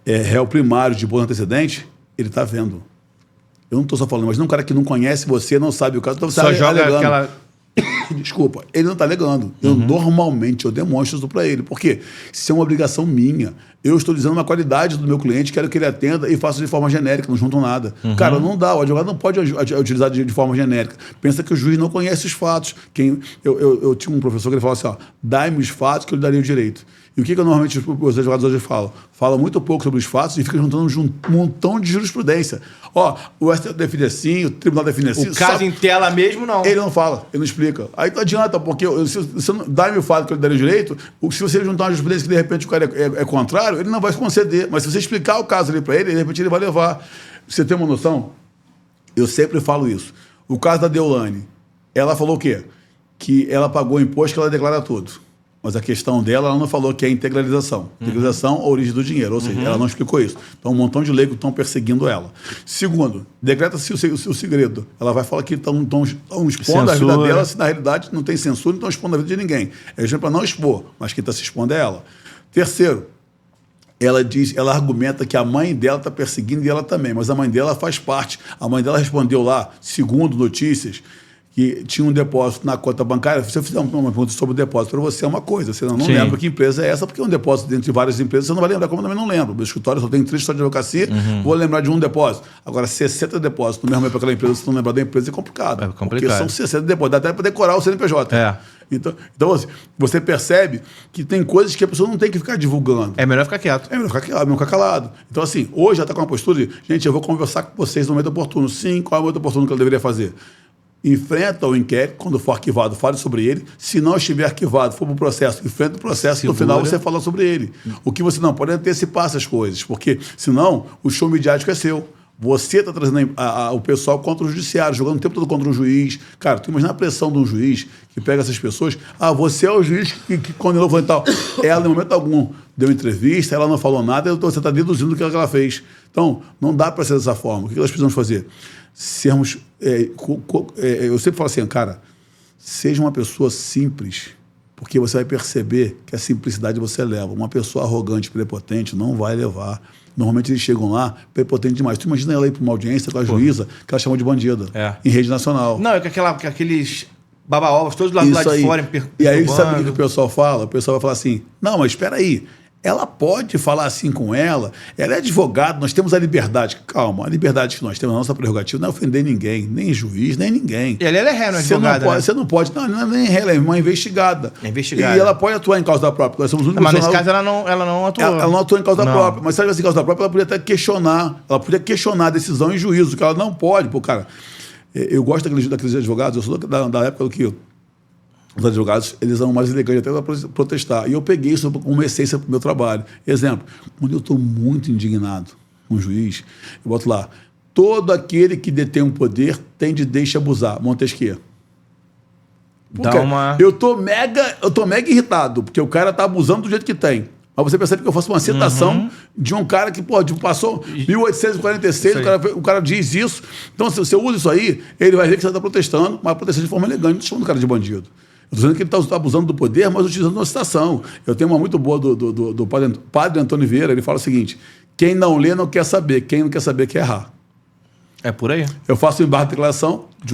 é réu primário de bom antecedente, ele está vendo. Eu não estou só falando, mas não um cara que não conhece você, não sabe o caso, então você só joga alegando. Aquela... Desculpa, ele não está alegando. Normalmente eu demonstro isso para ele. Porque isso é uma obrigação minha. Eu estou dizendo uma qualidade do meu cliente, quero que ele atenda e faça de forma genérica, não juntam nada. Cara, não dá. O advogado não pode utilizar de forma genérica. Pensa que o juiz não conhece os fatos. Eu tinha um professor que ele falava assim, dá-me os fatos que eu lhe daria o direito. E o que normalmente os advogados hoje falam? Falam muito pouco sobre os fatos e ficam juntando um montão de jurisprudência. O STF define assim, o tribunal define assim. O caso em tela mesmo, não. Ele não fala, ele não explica. Aí não adianta, porque se você não dá-me o fato que eu lhe daria o direito, se você juntar uma jurisprudência que de repente o cara é contrário, ele não vai conceder. Mas se você explicar o caso ali para ele, de repente ele vai levar. Você tem uma noção? Eu sempre falo isso. O caso da Deolane, ela falou o quê? que ela pagou o imposto que ela declara tudo. Mas a questão dela, ela não falou que é integralização. Integralização é a origem do dinheiro, ou seja, ela não explicou isso. Então, um montão de leigos estão perseguindo ela. Segundo, decreta-se o segredo. Ela vai falar que estão expondo a vida dela, se na realidade não tem censura, não estão expondo a vida de ninguém. É justamente para não expor, mas quem está se expondo é ela. Terceiro, ela argumenta que a mãe dela está perseguindo e ela também, mas a mãe dela faz parte. A mãe dela respondeu lá, segundo notícias, que tinha um depósito na conta bancária. Se eu fizer uma pergunta sobre o depósito para você, é uma coisa. Você não lembra que empresa é essa, porque é um depósito dentro de várias empresas, você não vai lembrar, como eu também não lembro. Meu escritório só tem 3 histórias de advocacia, vou lembrar de um depósito. Agora, 60 depósitos no mesmo momento para aquela empresa, se não lembrar da empresa, é complicado. Porque são 60 depósitos, dá até para decorar o CNPJ. Então assim, você percebe que tem coisas que a pessoa não tem que ficar divulgando. É melhor ficar quieto. É melhor ficar calado. Então, assim, hoje ela está com uma postura de, gente, eu vou conversar com vocês no momento oportuno. Sim, qual é o momento oportuno que ela deveria fazer? Enfrenta o inquérito, quando for arquivado, fale sobre ele. Se não estiver arquivado, for para o processo, enfrenta o processo, no final você fala sobre ele. O que você não pode é antecipar essas coisas, porque senão o show midiático é seu. Você está trazendo o pessoal contra o judiciário, jogando o tempo todo contra um juiz. Cara, tu imagina a pressão de um juiz que pega essas pessoas. Você é o juiz que condenou e tal. Ela, em momento algum, deu entrevista, ela não falou nada, então você está deduzindo o que ela fez. Então, não dá para ser dessa forma. O que nós precisamos fazer? Sermos... eu sempre falo assim, cara, seja uma pessoa simples, porque você vai perceber que a simplicidade você leva. Uma pessoa arrogante, prepotente, não vai levar. Normalmente eles chegam lá, prepotente demais. Tu imagina ela ir para uma audiência com a juíza, que ela chamou de bandida, em rede nacional. Não, é com aqueles baba-ovos todos lá do lado de fora. E aí, sabe o que o pessoal fala? O pessoal vai falar assim, não, mas espera aí. Ela pode falar assim com ela é advogada, nós temos a liberdade. Calma, a liberdade que nós temos, a nossa prerrogativa não é ofender ninguém, nem juiz, nem ninguém. E ela é ré, não é advogada, Você não pode, não é nem ré, ela é uma investigada. É investigada. E ela pode atuar em causa da própria. Nós somos mas nesse caso ela não atuou. Ela não atua em causa da própria, mas se ela tivesse em causa da própria, ela podia até questionar. Ela podia questionar a decisão em juízo, que ela não pode. Pô, cara, eu gosto daqueles advogados, eu sou da época do que os advogados, eles são mais elegantes até para protestar. E eu peguei isso como uma essência para o meu trabalho. Exemplo, quando eu estou muito indignado com um juiz, eu boto lá, todo aquele que detém um poder tem de deixar abusar. Montesquieu. Eu estou mega irritado, porque o cara está abusando do jeito que tem. Mas você percebe que eu faço uma citação de um cara que, passou 1846, o cara diz isso. Então, se você usa isso aí, ele vai ver que você está protestando, mas protestando de forma elegante, não chamando o cara de bandido. Eu estou dizendo que ele está abusando do poder, mas utilizando uma citação. Eu tenho uma muito boa do padre Antônio Vieira, ele fala o seguinte, quem não lê não quer saber, quem não quer saber quer errar. É por aí. Eu faço um embargo de declaração de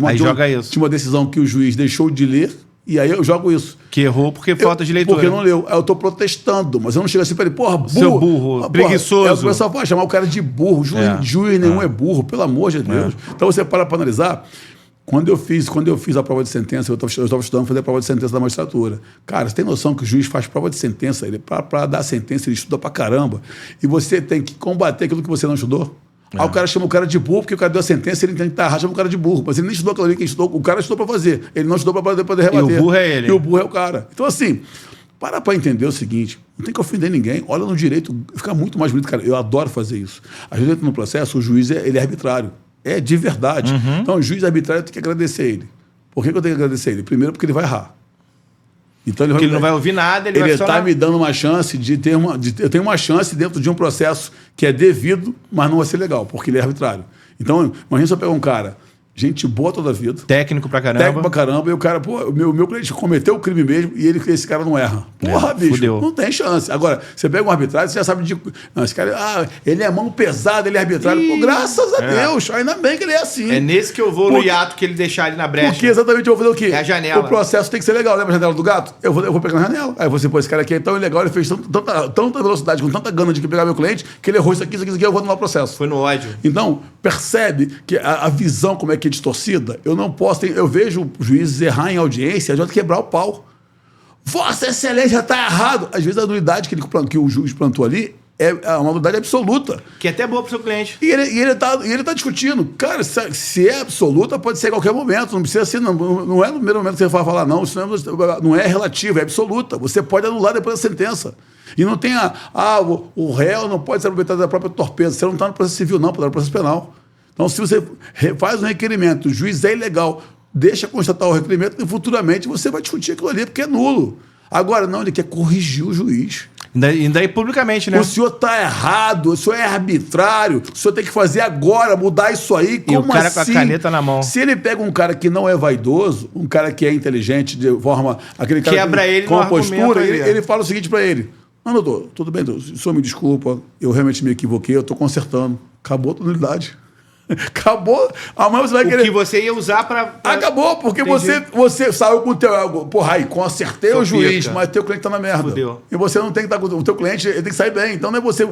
uma decisão que o juiz deixou de ler, e aí eu jogo isso. Que errou porque falta de leitura. Porque não leu. Aí eu estou protestando, mas eu não chego assim para ele, porra, burro. Seu burro, preguiçoso. O pessoal pode chamar o cara de burro. Juiz nenhum é burro, pelo amor de Deus. Então você para analisar. Quando eu fiz a prova de sentença, eu estava estudando fazer a prova de sentença da magistratura. Cara, você tem noção que o juiz faz prova de sentença? Para dar a sentença, ele estuda pra caramba. E você tem que combater aquilo que você não estudou. Aí o cara chama o cara de burro, porque o cara deu a sentença, ele tem que estar errado, chama o cara de burro. Mas ele nem estudou aquilo ali, o cara estudou para fazer. Ele não estudou para poder rebater. E o burro é ele. E o burro é o cara. Então, assim, para entender o seguinte, não tem que ofender ninguém. Olha no direito, fica muito mais bonito, cara. Eu adoro fazer isso. Às vezes, no processo, o juiz ele é arbitrário. É de verdade. Então, o juiz arbitrário tem que agradecer ele. Por que eu tenho que agradecer ele? Primeiro, porque ele vai errar. Então, ele não vai ouvir nada, ele vai está me dando uma chance eu tenho uma chance dentro de um processo que é devido, mas não vai ser legal, porque ele é arbitrário. Então, imagina se eu pegar um cara, gente boa toda a vida. Técnico pra caramba. E o cara, o meu cliente cometeu o crime mesmo e esse cara não erra. Porra, bicho, fudeu. Não tem chance. Agora, você pega um arbitrário, você já sabe não, esse cara, ele é mão pesada, ele é arbitrário. Pô, graças a Deus, ainda bem que ele é assim. É nesse que eu vou no hiato que ele deixar ali na brecha. Porque exatamente eu vou fazer o quê? É a janela. O processo tem que ser legal. Lembra a janela do gato? Eu vou pegar na janela. Aí você, esse cara aqui é tão ilegal, ele fez tanta velocidade, com tanta gana de pegar meu cliente, que ele errou isso aqui, eu vou anular o processo. Foi no ódio. Então, percebe que a visão como é que é distorcida. Eu não posso, eu vejo juízes errar em audiência, adianta quebrar o pau. Vossa Excelência está errado. Às vezes a nulidade que o juiz plantou ali é uma nulidade absoluta. Que é até boa para o seu cliente. E ele tá discutindo. Cara, se é absoluta, pode ser a qualquer momento. Não precisa ser, não é no primeiro momento que você vai falar, não. Isso não é relativa, é absoluta. Você pode anular depois da sentença. E não tem o réu não pode ser aproveitado da própria torpeza. Você não está no processo civil, não, está no processo penal. Então, se você faz um requerimento, o juiz é ilegal, deixa constatar o requerimento e futuramente você vai discutir aquilo ali, porque é nulo. Agora, não, ele quer corrigir o juiz. Ainda aí publicamente, né? O senhor está errado, o senhor é arbitrário, o senhor tem que fazer agora, mudar isso aí. Como e o cara assim? com a caneta na mão. Se ele pega um cara que não é vaidoso, um cara que é inteligente de forma... aquele cara quebra ele com no a postura, argumento, ele fala o seguinte para ele: não, doutor, tudo bem, doutor, o senhor me desculpa, eu realmente me equivoquei, eu estou consertando. Acabou a tonalidade. Acabou. Amanhã você vai querer... O que você ia usar para... Acabou, porque você saiu com o teu... Porra, aí, consertei o juiz, mas teu cliente tá na merda. Fudeu. E você não tem que estar com o teu cliente, ele tem que sair bem. Então não é você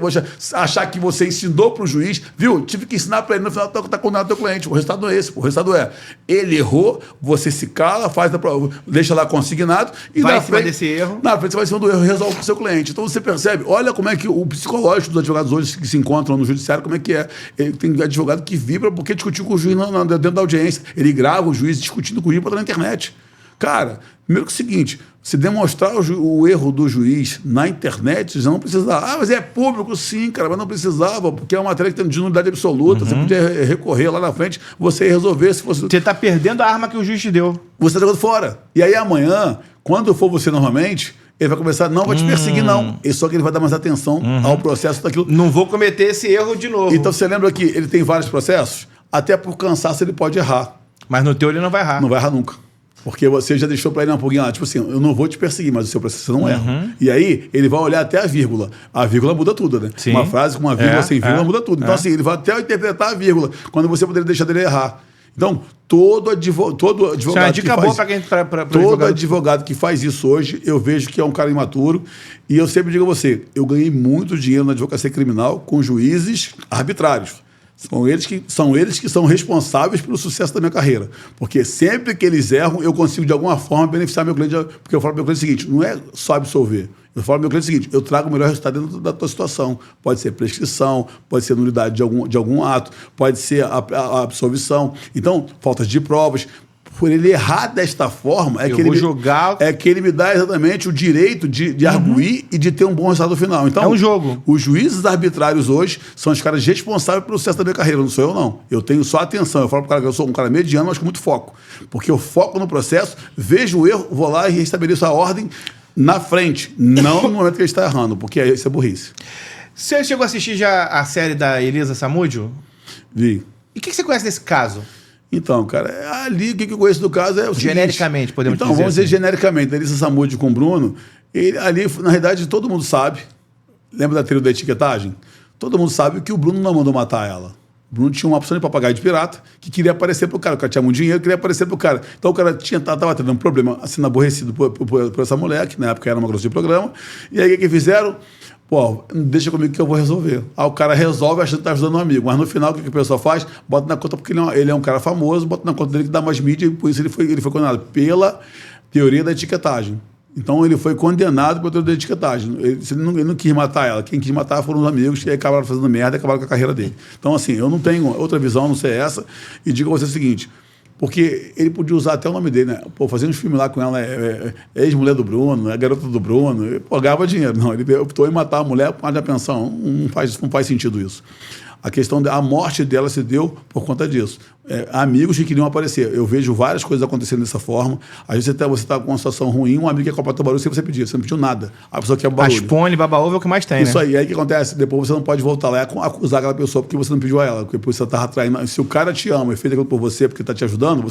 achar que você ensinou pro juiz, viu? Tive que ensinar para ele, no final tá condenado teu cliente. O resultado é esse. O resultado é, ele errou, você se cala, faz a prova, deixa lá consignado e vai na em cima frente, desse erro. Na frente você vai em cima do erro e resolve com o seu cliente. Então você percebe, olha como é que o psicológico dos advogados hoje que se encontram no judiciário, como é que é. Ele tem advogado que vibra porque discutiu com o juiz dentro da audiência. Ele grava o juiz discutindo com o juiz para na internet. Cara, primeiro que é o seguinte, se demonstrar o erro do juiz na internet, já não precisa... mas é público, sim, cara, mas não precisava, porque é uma matéria que tem de nulidade absoluta, você podia recorrer lá na frente, você ia resolver se fosse... Você está perdendo a arma que o juiz te deu. Você está jogando fora. E aí amanhã, quando for você normalmente... Ele vai começar, não vai te perseguir, não. Só que ele vai dar mais atenção ao processo daquilo. Não vou cometer esse erro de novo. Então você lembra que ele tem vários processos? Até por cansaço ele pode errar. Mas no teu ele não vai errar. Não vai errar nunca. Porque você já deixou para ele um pouquinho lá, tipo assim, eu não vou te perseguir, mas o seu processo não erra. E aí ele vai olhar até a vírgula. A vírgula muda tudo, né? Sim. Uma frase com uma vírgula sem vírgula muda tudo. Então assim, ele vai até interpretar a vírgula, quando você poderia deixar dele errar. Então, todo advogado isso é uma dica boa para quem... Todo advogado que faz isso hoje, eu vejo que é um cara imaturo. E eu sempre digo a você, eu ganhei muito dinheiro na advocacia criminal com juízes arbitrários. São eles que são responsáveis pelo sucesso da minha carreira. Porque sempre que eles erram, eu consigo de alguma forma beneficiar meu cliente. Porque eu falo para meu cliente o seguinte, não é só absolver. Eu falo para meu cliente o seguinte, eu trago o melhor resultado dentro da tua situação. Pode ser prescrição, pode ser nulidade de algum ato, pode ser a absolvição. Então, falta de provas. Por ele errar desta forma, é que ele me dá exatamente o direito de arguir e de ter um bom resultado final. Então, é um jogo. Os juízes arbitrários hoje são os caras responsáveis pelo sucesso da minha carreira, não sou eu, não. Eu tenho só atenção. Eu falo para o cara que eu sou um cara mediano, mas com muito foco. Porque eu foco no processo, vejo o erro, vou lá e restabeleço a ordem na frente, não no momento que ele está errando, porque isso é burrice. Você chegou a assistir já a série da Elisa Samúdio? Vi. E o que você conhece desse caso? Então, cara, ali o que eu conheço do caso é o genericamente, seguinte, podemos dizer. Então, vamos dizer assim. genericamente, a Elisa Samúdio com o Bruno, ele, ali, na realidade, todo mundo sabe, lembra da trilha da etiquetagem? Todo mundo sabe que o Bruno não mandou matar ela. O Bruno tinha uma opção de papagaio de pirata que queria aparecer pro cara. O cara tinha muito dinheiro, queria aparecer pro cara. Então o cara estava tendo um problema, sendo aborrecido por essa mulher, que na época era uma grossa de programa. E aí o que fizeram? Pô, deixa comigo que eu vou resolver. Aí o cara resolve achando que tá ajudando um amigo. Mas no final, o que o pessoal faz? Bota na conta, porque ele é um cara famoso, bota na conta dele que dá mais mídia, e por isso ele foi condenado pela teoria da etiquetagem. Então ele foi condenado pela teoria da etiquetagem. Ele não quis matar ela. Quem quis matar foram os amigos que acabaram fazendo merda e acabaram com a carreira dele. Então, assim, eu não tenho outra visão, a não ser essa. E digo a você o seguinte, porque ele podia usar até o nome dele, né? Pô, fazer uns filmes lá com ela, ex-mulher do Bruno, é garota do Bruno, pô, ganhava dinheiro. Não, ele optou em matar a mulher por causa da pensão. Não faz sentido isso. A questão da morte dela se deu por conta disso. Amigos que queriam aparecer. Eu vejo várias coisas acontecendo dessa forma. Às vezes você está com uma situação ruim, um amigo quer comprar teu barulho sem você pedir. Você não pediu nada. A pessoa quer barulho. Aspone, baba-ovo é o que mais tem, isso, né? Aí o que acontece? Depois você não pode voltar lá e acusar aquela pessoa porque você não pediu a ela. Porque você estava atraindo. Se o cara te ama e fez aquilo por você porque está te ajudando,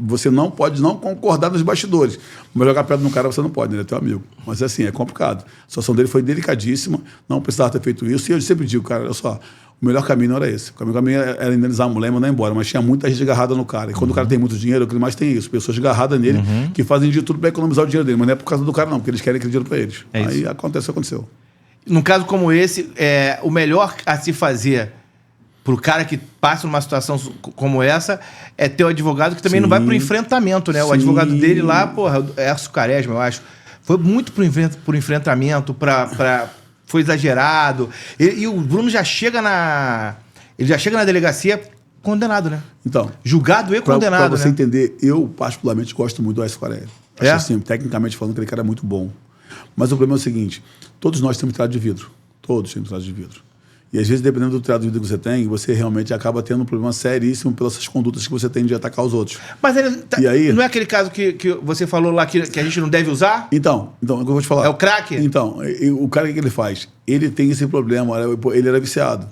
você não pode não concordar nos bastidores. Mas jogar pedra no cara você não pode, ele é teu amigo. Mas assim, é complicado. A situação dele foi delicadíssima, não precisava ter feito isso. E eu sempre digo, cara, olha só, o melhor caminho não era esse. O caminho era indenizar a mulher e mandar embora. Mas tinha muita gente agarrada no cara. E quando o cara tem muito dinheiro, o que mais tem isso. Pessoas agarradas nele que fazem de tudo para economizar o dinheiro dele. Mas não é por causa do cara, não, porque eles querem aquele dinheiro para eles. Aí acontece o que aconteceu. Num caso como esse, o melhor a se fazer para o cara que passa numa situação como essa é ter o advogado que também não vai para o enfrentamento, né? O advogado dele lá, porra, é Quaresma, eu acho. Foi muito pro enfrentamento, foi exagerado. E o Bruno já chega na delegacia condenado, né? Então, julgado e condenado, pra você entender, eu particularmente gosto muito do Aécio Quaresma. Acho assim, tecnicamente falando, que aquele cara é muito bom. Mas o problema é o seguinte, todos nós temos entrada de vidro. Todos temos entrada de vidro. E às vezes, dependendo do teatro de vida que você tem, você realmente acaba tendo um problema seríssimo pelas condutas que você tem de atacar os outros. Mas E aí, não é aquele caso que você falou lá que a gente não deve usar? Então, é o que eu vou te falar. É o crack? Então, o cara, o que ele faz? Ele tem esse problema, ele era viciado.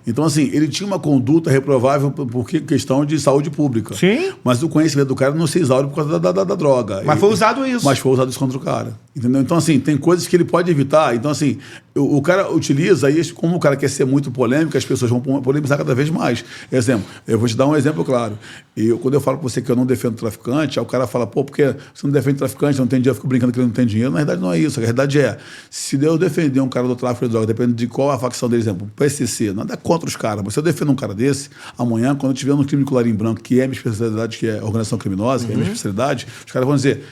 Então, assim, ele tinha uma conduta reprovável por questão de saúde pública. Sim. Mas o conhecimento do cara não se exaure por causa da droga. Mas foi usado isso. Mas foi usado isso contra o cara. Entendeu? Então, assim, tem coisas que ele pode evitar. Então, assim, o cara utiliza isso, como o cara quer ser muito polêmico, as pessoas vão polemizar cada vez mais. Exemplo, eu vou te dar um exemplo claro. Quando eu falo pra você que eu não defendo traficante, aí o cara fala, pô, porque você não defende traficante, não tem dinheiro, eu fico brincando que ele não tem dinheiro. Na verdade, não é isso. A verdade é, se eu defender um cara do tráfico de droga, dependendo de qual a facção dele, exemplo, PCC, nada contra os caras, mas se eu defendo um cara desse, amanhã, quando eu tiver no crime de colarinho branco, que é minha especialidade, que é organização criminosa, que é minha especialidade, os caras vão dizer,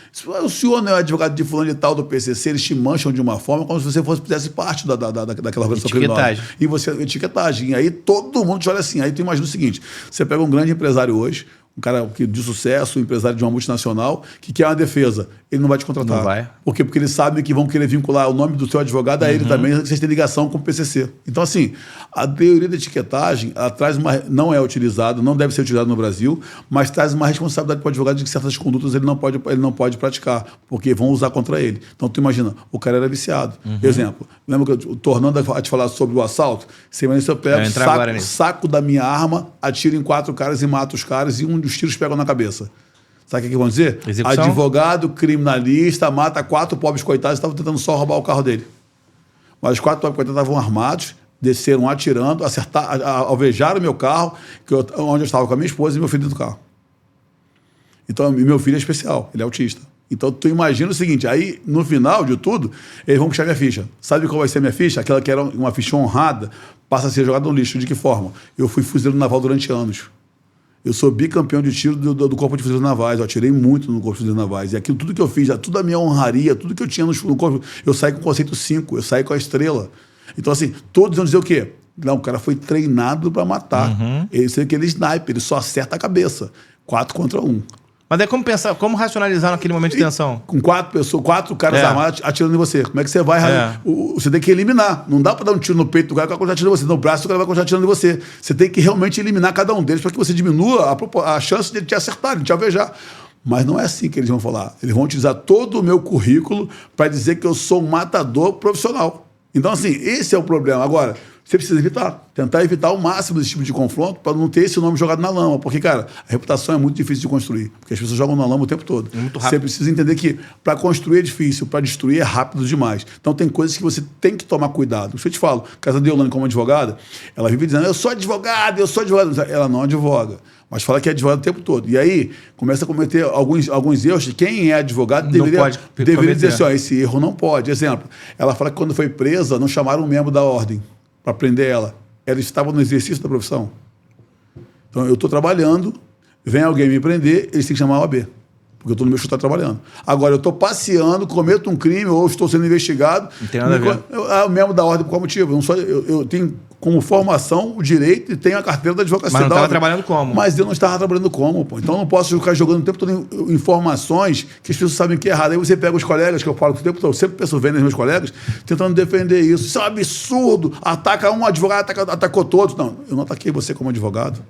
o senhor não é advogado de fulano de tal do PCC, eles te mancham de uma forma como se você fizesse parte daquela organização criminosa. E você, etiquetagem. E aí todo mundo te olha assim. Aí tu imagina o seguinte, você pega um grande empresário hoje, um cara de sucesso, um empresário de uma multinacional, que quer uma defesa. Ele não vai te contratar. Não vai. Por quê? Porque eles sabem que vão querer vincular o nome do seu advogado a ele também, que vocês têm ligação com o PCC. Então, assim, a teoria da etiquetagem, ela traz não é utilizada, não deve ser utilizada no Brasil, mas traz uma responsabilidade para o advogado de que certas condutas ele não pode praticar, porque vão usar contra ele. Então, tu imagina, o cara era viciado. Exemplo, lembra que eu, tornando a te falar sobre o assalto, você imagina se eu pego saco da minha arma, atiro em 4 caras e mato os caras e um dos tiros pegam na cabeça. Sabe o que vão dizer? Execução? Advogado, criminalista, mata 4 pobres coitados e estavam tentando só roubar o carro dele. Mas os 4 pobres coitados estavam armados, desceram atirando, alvejaram o meu carro, onde eu estava com a minha esposa e meu filho dentro do carro. Então, meu filho é especial, ele é autista. Então, tu imagina o seguinte, aí, no final de tudo, eles vão puxar minha ficha. Sabe qual vai ser a minha ficha? Aquela que era uma ficha honrada, passa a ser jogada no lixo. De que forma? Eu fui fuzileiro naval durante anos. Eu sou bicampeão de tiro do Corpo de Fuzileiros Navais. Eu atirei muito no Corpo de Fuzileiros Navais. E aquilo, tudo que eu fiz, tudo a minha honraria, tudo que eu tinha no corpo, eu saí com o conceito 5, eu saí com a estrela. Então, assim, todos vão dizer o quê? Não, o cara foi treinado para matar. Ele é aquele sniper, ele só acerta a cabeça. 4 contra 1. Mas daí como pensar, como racionalizar naquele momento de tensão? Com 4 pessoas, 4 caras armados atirando em você. Como é que você vai? Você tem que eliminar. Não dá para dar um tiro no peito do cara que vai continuar atirando em você. No braço, o cara vai continuar atirando em você. Você tem que realmente eliminar cada um deles para que você diminua a chance de ele te acertar, de te alvejar. Mas não é assim que eles vão falar. Eles vão utilizar todo o meu currículo para dizer que eu sou um matador profissional. Então, assim, esse é o problema. Agora, você precisa tentar evitar ao máximo esse tipo de confronto para não ter esse nome jogado na lama. Porque, cara, a reputação é muito difícil de construir. Porque as pessoas jogam na lama o tempo todo. Muito rápido. Você precisa entender que para construir é difícil, para destruir é rápido demais. Então tem coisas que você tem que tomar cuidado. Se eu te falo, a casa de Deolane como advogada, ela vive dizendo, eu sou advogada. Ela não advoga. Mas fala que é advogado o tempo todo. E aí, começa a cometer alguns erros. Quem é advogado deveria dizer assim, esse erro não pode. Exemplo, ela fala que quando foi presa, não chamaram um membro da ordem para prender ela. Ela estava no exercício da profissão. Então, eu estou trabalhando, vem alguém me prender, eles têm que chamar a OAB. Porque eu estou no meu escritório trabalhando. Agora, eu estou passeando, cometo um crime ou estou sendo investigado. Não tem nada a ver. O membro da ordem, por qual motivo? Eu tenho como formação o direito e tenho a carteira da advocacia. Mas não estava trabalhando como? Mas eu não estava trabalhando como, pô. Então eu não posso ficar jogando o tempo todo informações que as pessoas sabem que é errado. Aí você pega os colegas, que eu falo o tempo todo, eu sempre penso vendo os meus colegas, tentando defender isso. Isso é um absurdo. Ataca um advogado, atacou todos. Não, eu não ataquei você como advogado.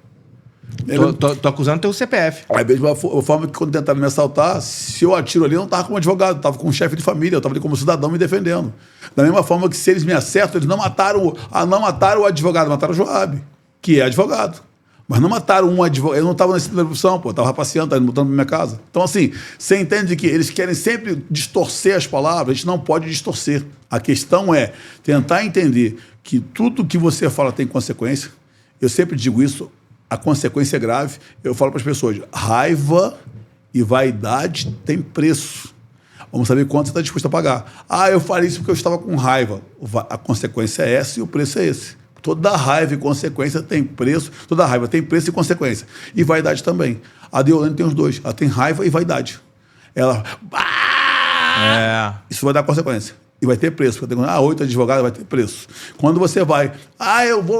Tô acusando teu CPF. É a mesma forma que quando tentaram me assaltar, se eu atiro ali, eu não estava como advogado, eu estava como chefe de família, eu estava ali como cidadão me defendendo. Da mesma forma que se eles me acertam, eles não mataram o advogado, mataram o Joab, que é advogado. Mas não mataram um advogado, eu não estava nessa profissão, eu estava passeando, estava mudando para minha casa. Então, assim, você entende que eles querem sempre distorcer as palavras, a gente não pode distorcer. A questão é tentar entender que tudo que você fala tem consequência. Eu sempre digo isso. A consequência é grave. Eu falo para as pessoas, raiva e vaidade tem preço. Vamos saber quanto você está disposto a pagar. Eu falei isso porque eu estava com raiva. A consequência é essa e o preço é esse. Toda raiva e consequência tem preço. Toda raiva tem preço e consequência. E vaidade também. A Deolane tem os dois. Ela tem raiva e vaidade. Ela... Isso vai dar consequência. E vai ter preço. 8 advogados vai ter preço. Quando você vai,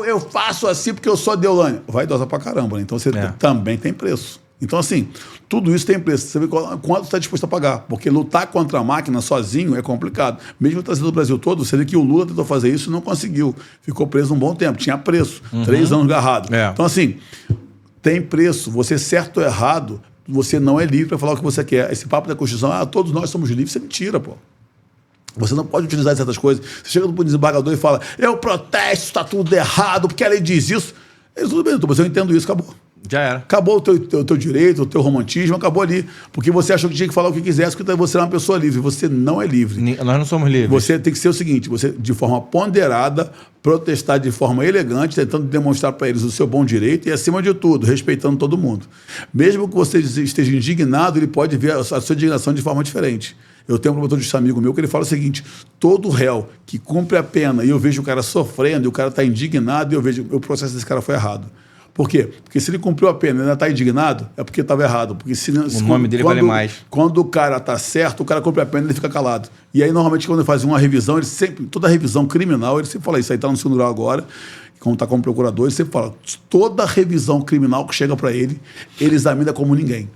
eu faço assim porque eu sou Deolane. Vai dosar pra caramba, né? Então você também tem preço. Então, assim, tudo isso tem preço. Você vê quanto você está disposto a pagar. Porque lutar contra a máquina sozinho é complicado. Mesmo trazendo o Brasil todo, você vê que o Lula tentou fazer isso e não conseguiu. Ficou preso um bom tempo. Tinha preço. 3 anos agarrado. Então, assim, tem preço. Você certo ou errado, você não é livre para falar o que você quer. Esse papo da Constituição, todos nós somos livres, isso é mentira, pô. Você não pode utilizar certas coisas. Você chega no desembargador e fala, eu protesto, está tudo errado, porque a lei diz isso. Tudo bem, mas eu entendo isso, acabou. Já era. Acabou o teu direito, o teu romantismo, acabou ali. Porque você achou que tinha que falar o que quisesse, porque você é uma pessoa livre. Você não é livre. Nós não somos livres. Você tem que ser o seguinte, você, de forma ponderada, protestar de forma elegante, tentando demonstrar para eles o seu bom direito e, acima de tudo, respeitando todo mundo. Mesmo que você esteja indignado, ele pode ver a sua indignação de forma diferente. Eu tenho um promotor de justiça amigo meu que ele fala o seguinte, todo réu que cumpre a pena e eu vejo o cara sofrendo e o cara está indignado e eu vejo o processo desse cara foi errado. Por quê? Porque se ele cumpriu a pena e ainda está indignado, é porque estava errado. Porque o nome dele vale mais. Quando o cara está certo, o cara cumpre a pena e ele fica calado. E aí, normalmente, quando ele faz uma revisão, ele sempre, toda revisão criminal, ele sempre fala isso. Aí está no segundo grau agora, como está como procurador, ele sempre fala, toda revisão criminal que chega para ele examina como ninguém.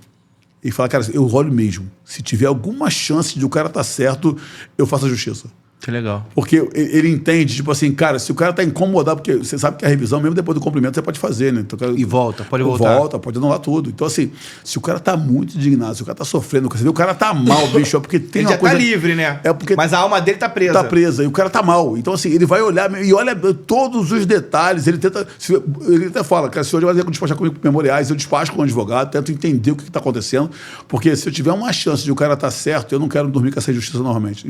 E fala, cara, eu olho mesmo. Se tiver alguma chance de o cara estar certo, eu faço a justiça. Que legal. Porque ele entende, tipo assim, cara, se o cara tá incomodado, porque você sabe que a revisão, mesmo depois do cumprimento, você pode fazer, né? Então, e volta, pode voltar. Volta, pode anular tudo. Então, assim, se o cara tá muito indignado, se o cara tá sofrendo, você vê, o cara tá mal, bicho, é porque tem ele uma já coisa... tá livre, né? É porque mas a alma dele tá presa. Tá presa, e o cara tá mal. Então, assim, ele vai olhar e olha todos os detalhes, ele tenta... Ele até fala, cara, se hoje vai despachar comigo com memoriais, eu despacho com o advogado, tento entender o que tá acontecendo, porque se eu tiver uma chance de o cara tá certo, eu não quero dormir com essa injustiça normalmente.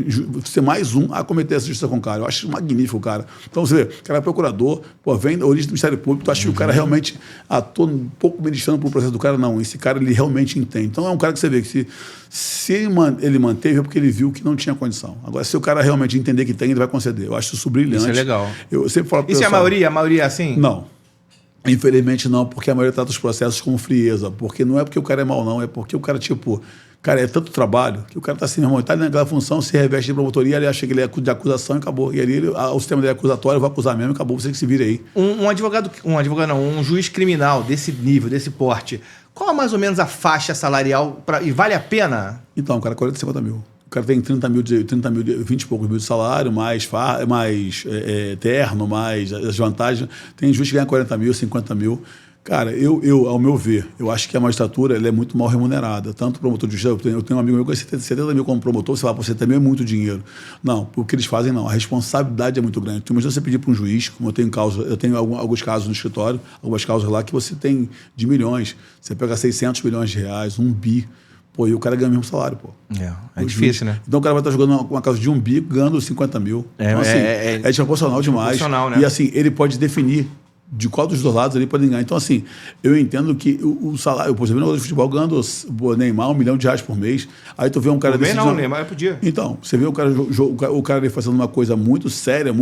Ser mais um a cometer essa justiça com o cara. Eu acho magnífico o cara. Então, você vê, o cara é procurador, vem da origem do Ministério Público, tu acha que o cara realmente atua um pouco ministrando pro processo do cara? Não, esse cara, ele realmente entende. Então, é um cara que você vê que se ele manteve, é porque ele viu que não tinha condição. Agora, se o cara realmente entender que tem, ele vai conceder. Eu acho isso brilhante. Isso é legal. Eu sempre falo pro Isso pessoal, é a maioria? A maioria é assim? Não. Infelizmente não, porque a maioria trata os processos com frieza. Porque não é porque o cara é mau, não. É porque o cara, tipo... Cara, é tanto trabalho que o cara está assim, meu irmão, está naquela função, se reveste de promotoria, ele acha que ele é de acusação e acabou. E ali o sistema dele é acusatório, eu vou acusar mesmo, acabou, você que se vira aí. Um juiz criminal desse nível, desse porte, qual é mais ou menos a faixa salarial e vale a pena? Então, cara, 40, 50 mil. O cara tem 30 mil, 20 e poucos mil de salário, mais terno, mais as vantagens. Tem juiz que ganha 40 mil, 50 mil. Cara, ao meu ver, eu acho que a magistratura ela é muito mal remunerada. Tanto promotor de justiça, eu tenho um amigo meu que ganha 70 mil como promotor, você fala, você também é muito dinheiro. Não, o que eles fazem não. A responsabilidade é muito grande. Então, imagina você pedir para um juiz, como eu tenho alguns casos no escritório, algumas causas lá que você tem de milhões. Você pega 600 milhões de reais, 1 bi. Pô, e o cara ganha o mesmo salário, pô. É difícil, né? Então o cara vai estar jogando uma causa de 1 bi, ganhando 50 mil. Então, assim, é desproporcional demais. Né? E assim, ele pode definir de qual dos dois lados ele pode ganhar. Então, assim, eu entendo que o salário... Por exemplo, no de futebol ganhando o Neymar R$1 milhão por mês. Aí tu vê um cara desse... Não, o Neymar podia. Então, você vê o cara ali fazendo uma coisa muito séria,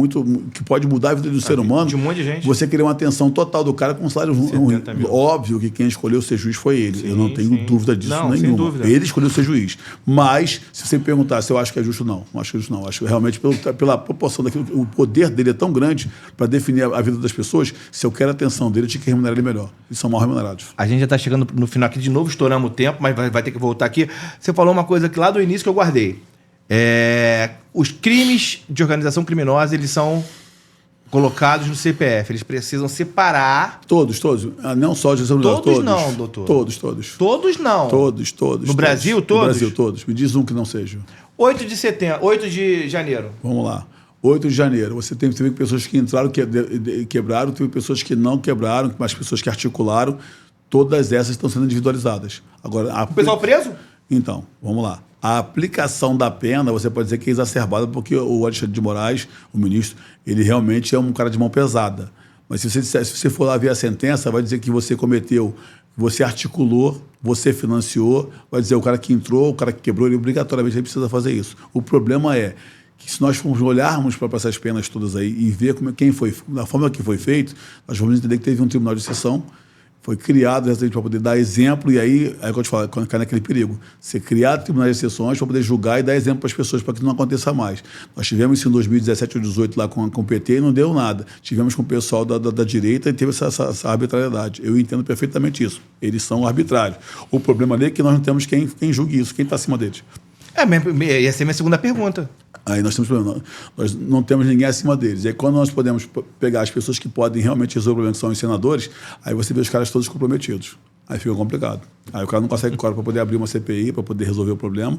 que pode mudar a vida do ser humano. De um monte de gente. Você querer uma atenção total do cara com um salário ruim. Óbvio que quem escolheu ser juiz foi ele. Sim, eu não tenho dúvida disso nenhuma. Sem dúvida. Ele escolheu ser juiz. Mas, se você me perguntar se eu acho que é justo, não acho que é justo, não. Acho que realmente, pela proporção daquilo, o poder dele é tão grande para definir a vida das pessoas, se eu quero a atenção dele, eu tinha que remunerar ele melhor. Eles são mal remunerados. A gente já está chegando no final aqui, de novo estouramos o tempo, mas vai ter que voltar aqui. Você falou uma coisa aqui lá do início que eu guardei. Os crimes de organização criminosa, eles são colocados no CPF. Eles precisam separar... Todos. Não só de organização criminosa. Todos não, doutor. Todos. Todos não? Todos. No Brasil, todos? No Brasil, todos. Me diz um que não seja. 8 de janeiro. Vamos lá. 8 de janeiro, você teve pessoas que entraram, quebraram, teve pessoas que não quebraram, mas pessoas que articularam, todas essas estão sendo individualizadas. Agora, o pessoal preso? Então, vamos lá. A aplicação da pena, você pode dizer que é exacerbada, porque o Alexandre de Moraes, o ministro, ele realmente é um cara de mão pesada. Mas se você for lá ver a sentença, vai dizer que você cometeu, você articulou, você financiou, vai dizer o cara que entrou, o cara que quebrou, ele obrigatoriamente precisa fazer isso. O problema é que se nós formos olharmos para essas penas todas aí e ver quem foi, da forma que foi feito, nós vamos entender que teve um tribunal de exceção, Foi criado exatamente para poder dar exemplo, e aí quando eu te falo, quando cai naquele perigo, ser criado tribunais de exceções para poder julgar e dar exemplo para as pessoas, para que não aconteça mais. Nós tivemos isso em 2017 ou 2018 lá com o PT e não deu nada. Tivemos com o pessoal da direita e teve essa arbitrariedade. Eu entendo perfeitamente isso. Eles são arbitrários. O problema ali é que nós não temos quem julgue isso, quem está acima deles. Ia ser minha segunda pergunta. Aí nós temos problema. Nós não temos ninguém acima deles. E aí quando nós podemos pegar as pessoas que podem realmente resolver o problema, que são os senadores, aí você vê os caras todos comprometidos. Aí fica complicado. Aí o cara não consegue correr para poder abrir uma CPI, para poder resolver o problema,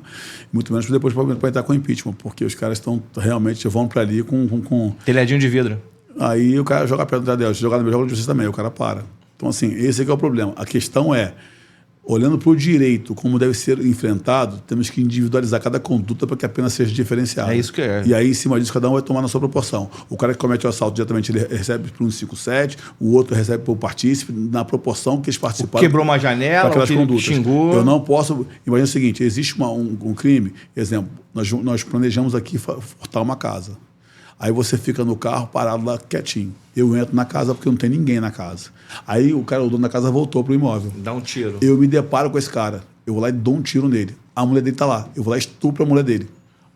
muito menos depois para entrar com impeachment, porque os caras estão realmente vão para ali com... Telhadinho de vidro. Aí o cara joga pedra dela, se jogar no meu jogo de justiça também, o cara para. Então, assim, esse aqui é o problema. A questão é, olhando para o direito, como deve ser enfrentado, temos que individualizar cada conduta para que a pena seja diferenciada. É isso que é. E aí, em cima disso, cada um vai tomar na sua proporção. O cara que comete o assalto diretamente, ele recebe por 157, o outro recebe por partícipe, na proporção que eles participaram. Quebrou uma janela, aquelas condutas. Xingou. Eu não posso... Imagina o seguinte, existe um crime, exemplo, nós planejamos aqui furtar uma casa. Aí você fica no carro parado lá quietinho. Eu entro na casa porque não tem ninguém na casa. Aí o dono da casa voltou pro imóvel. Dá um tiro. Eu me deparo com esse cara. Eu vou lá e dou um tiro nele. A mulher dele tá lá. Eu vou lá e estupro a mulher dele.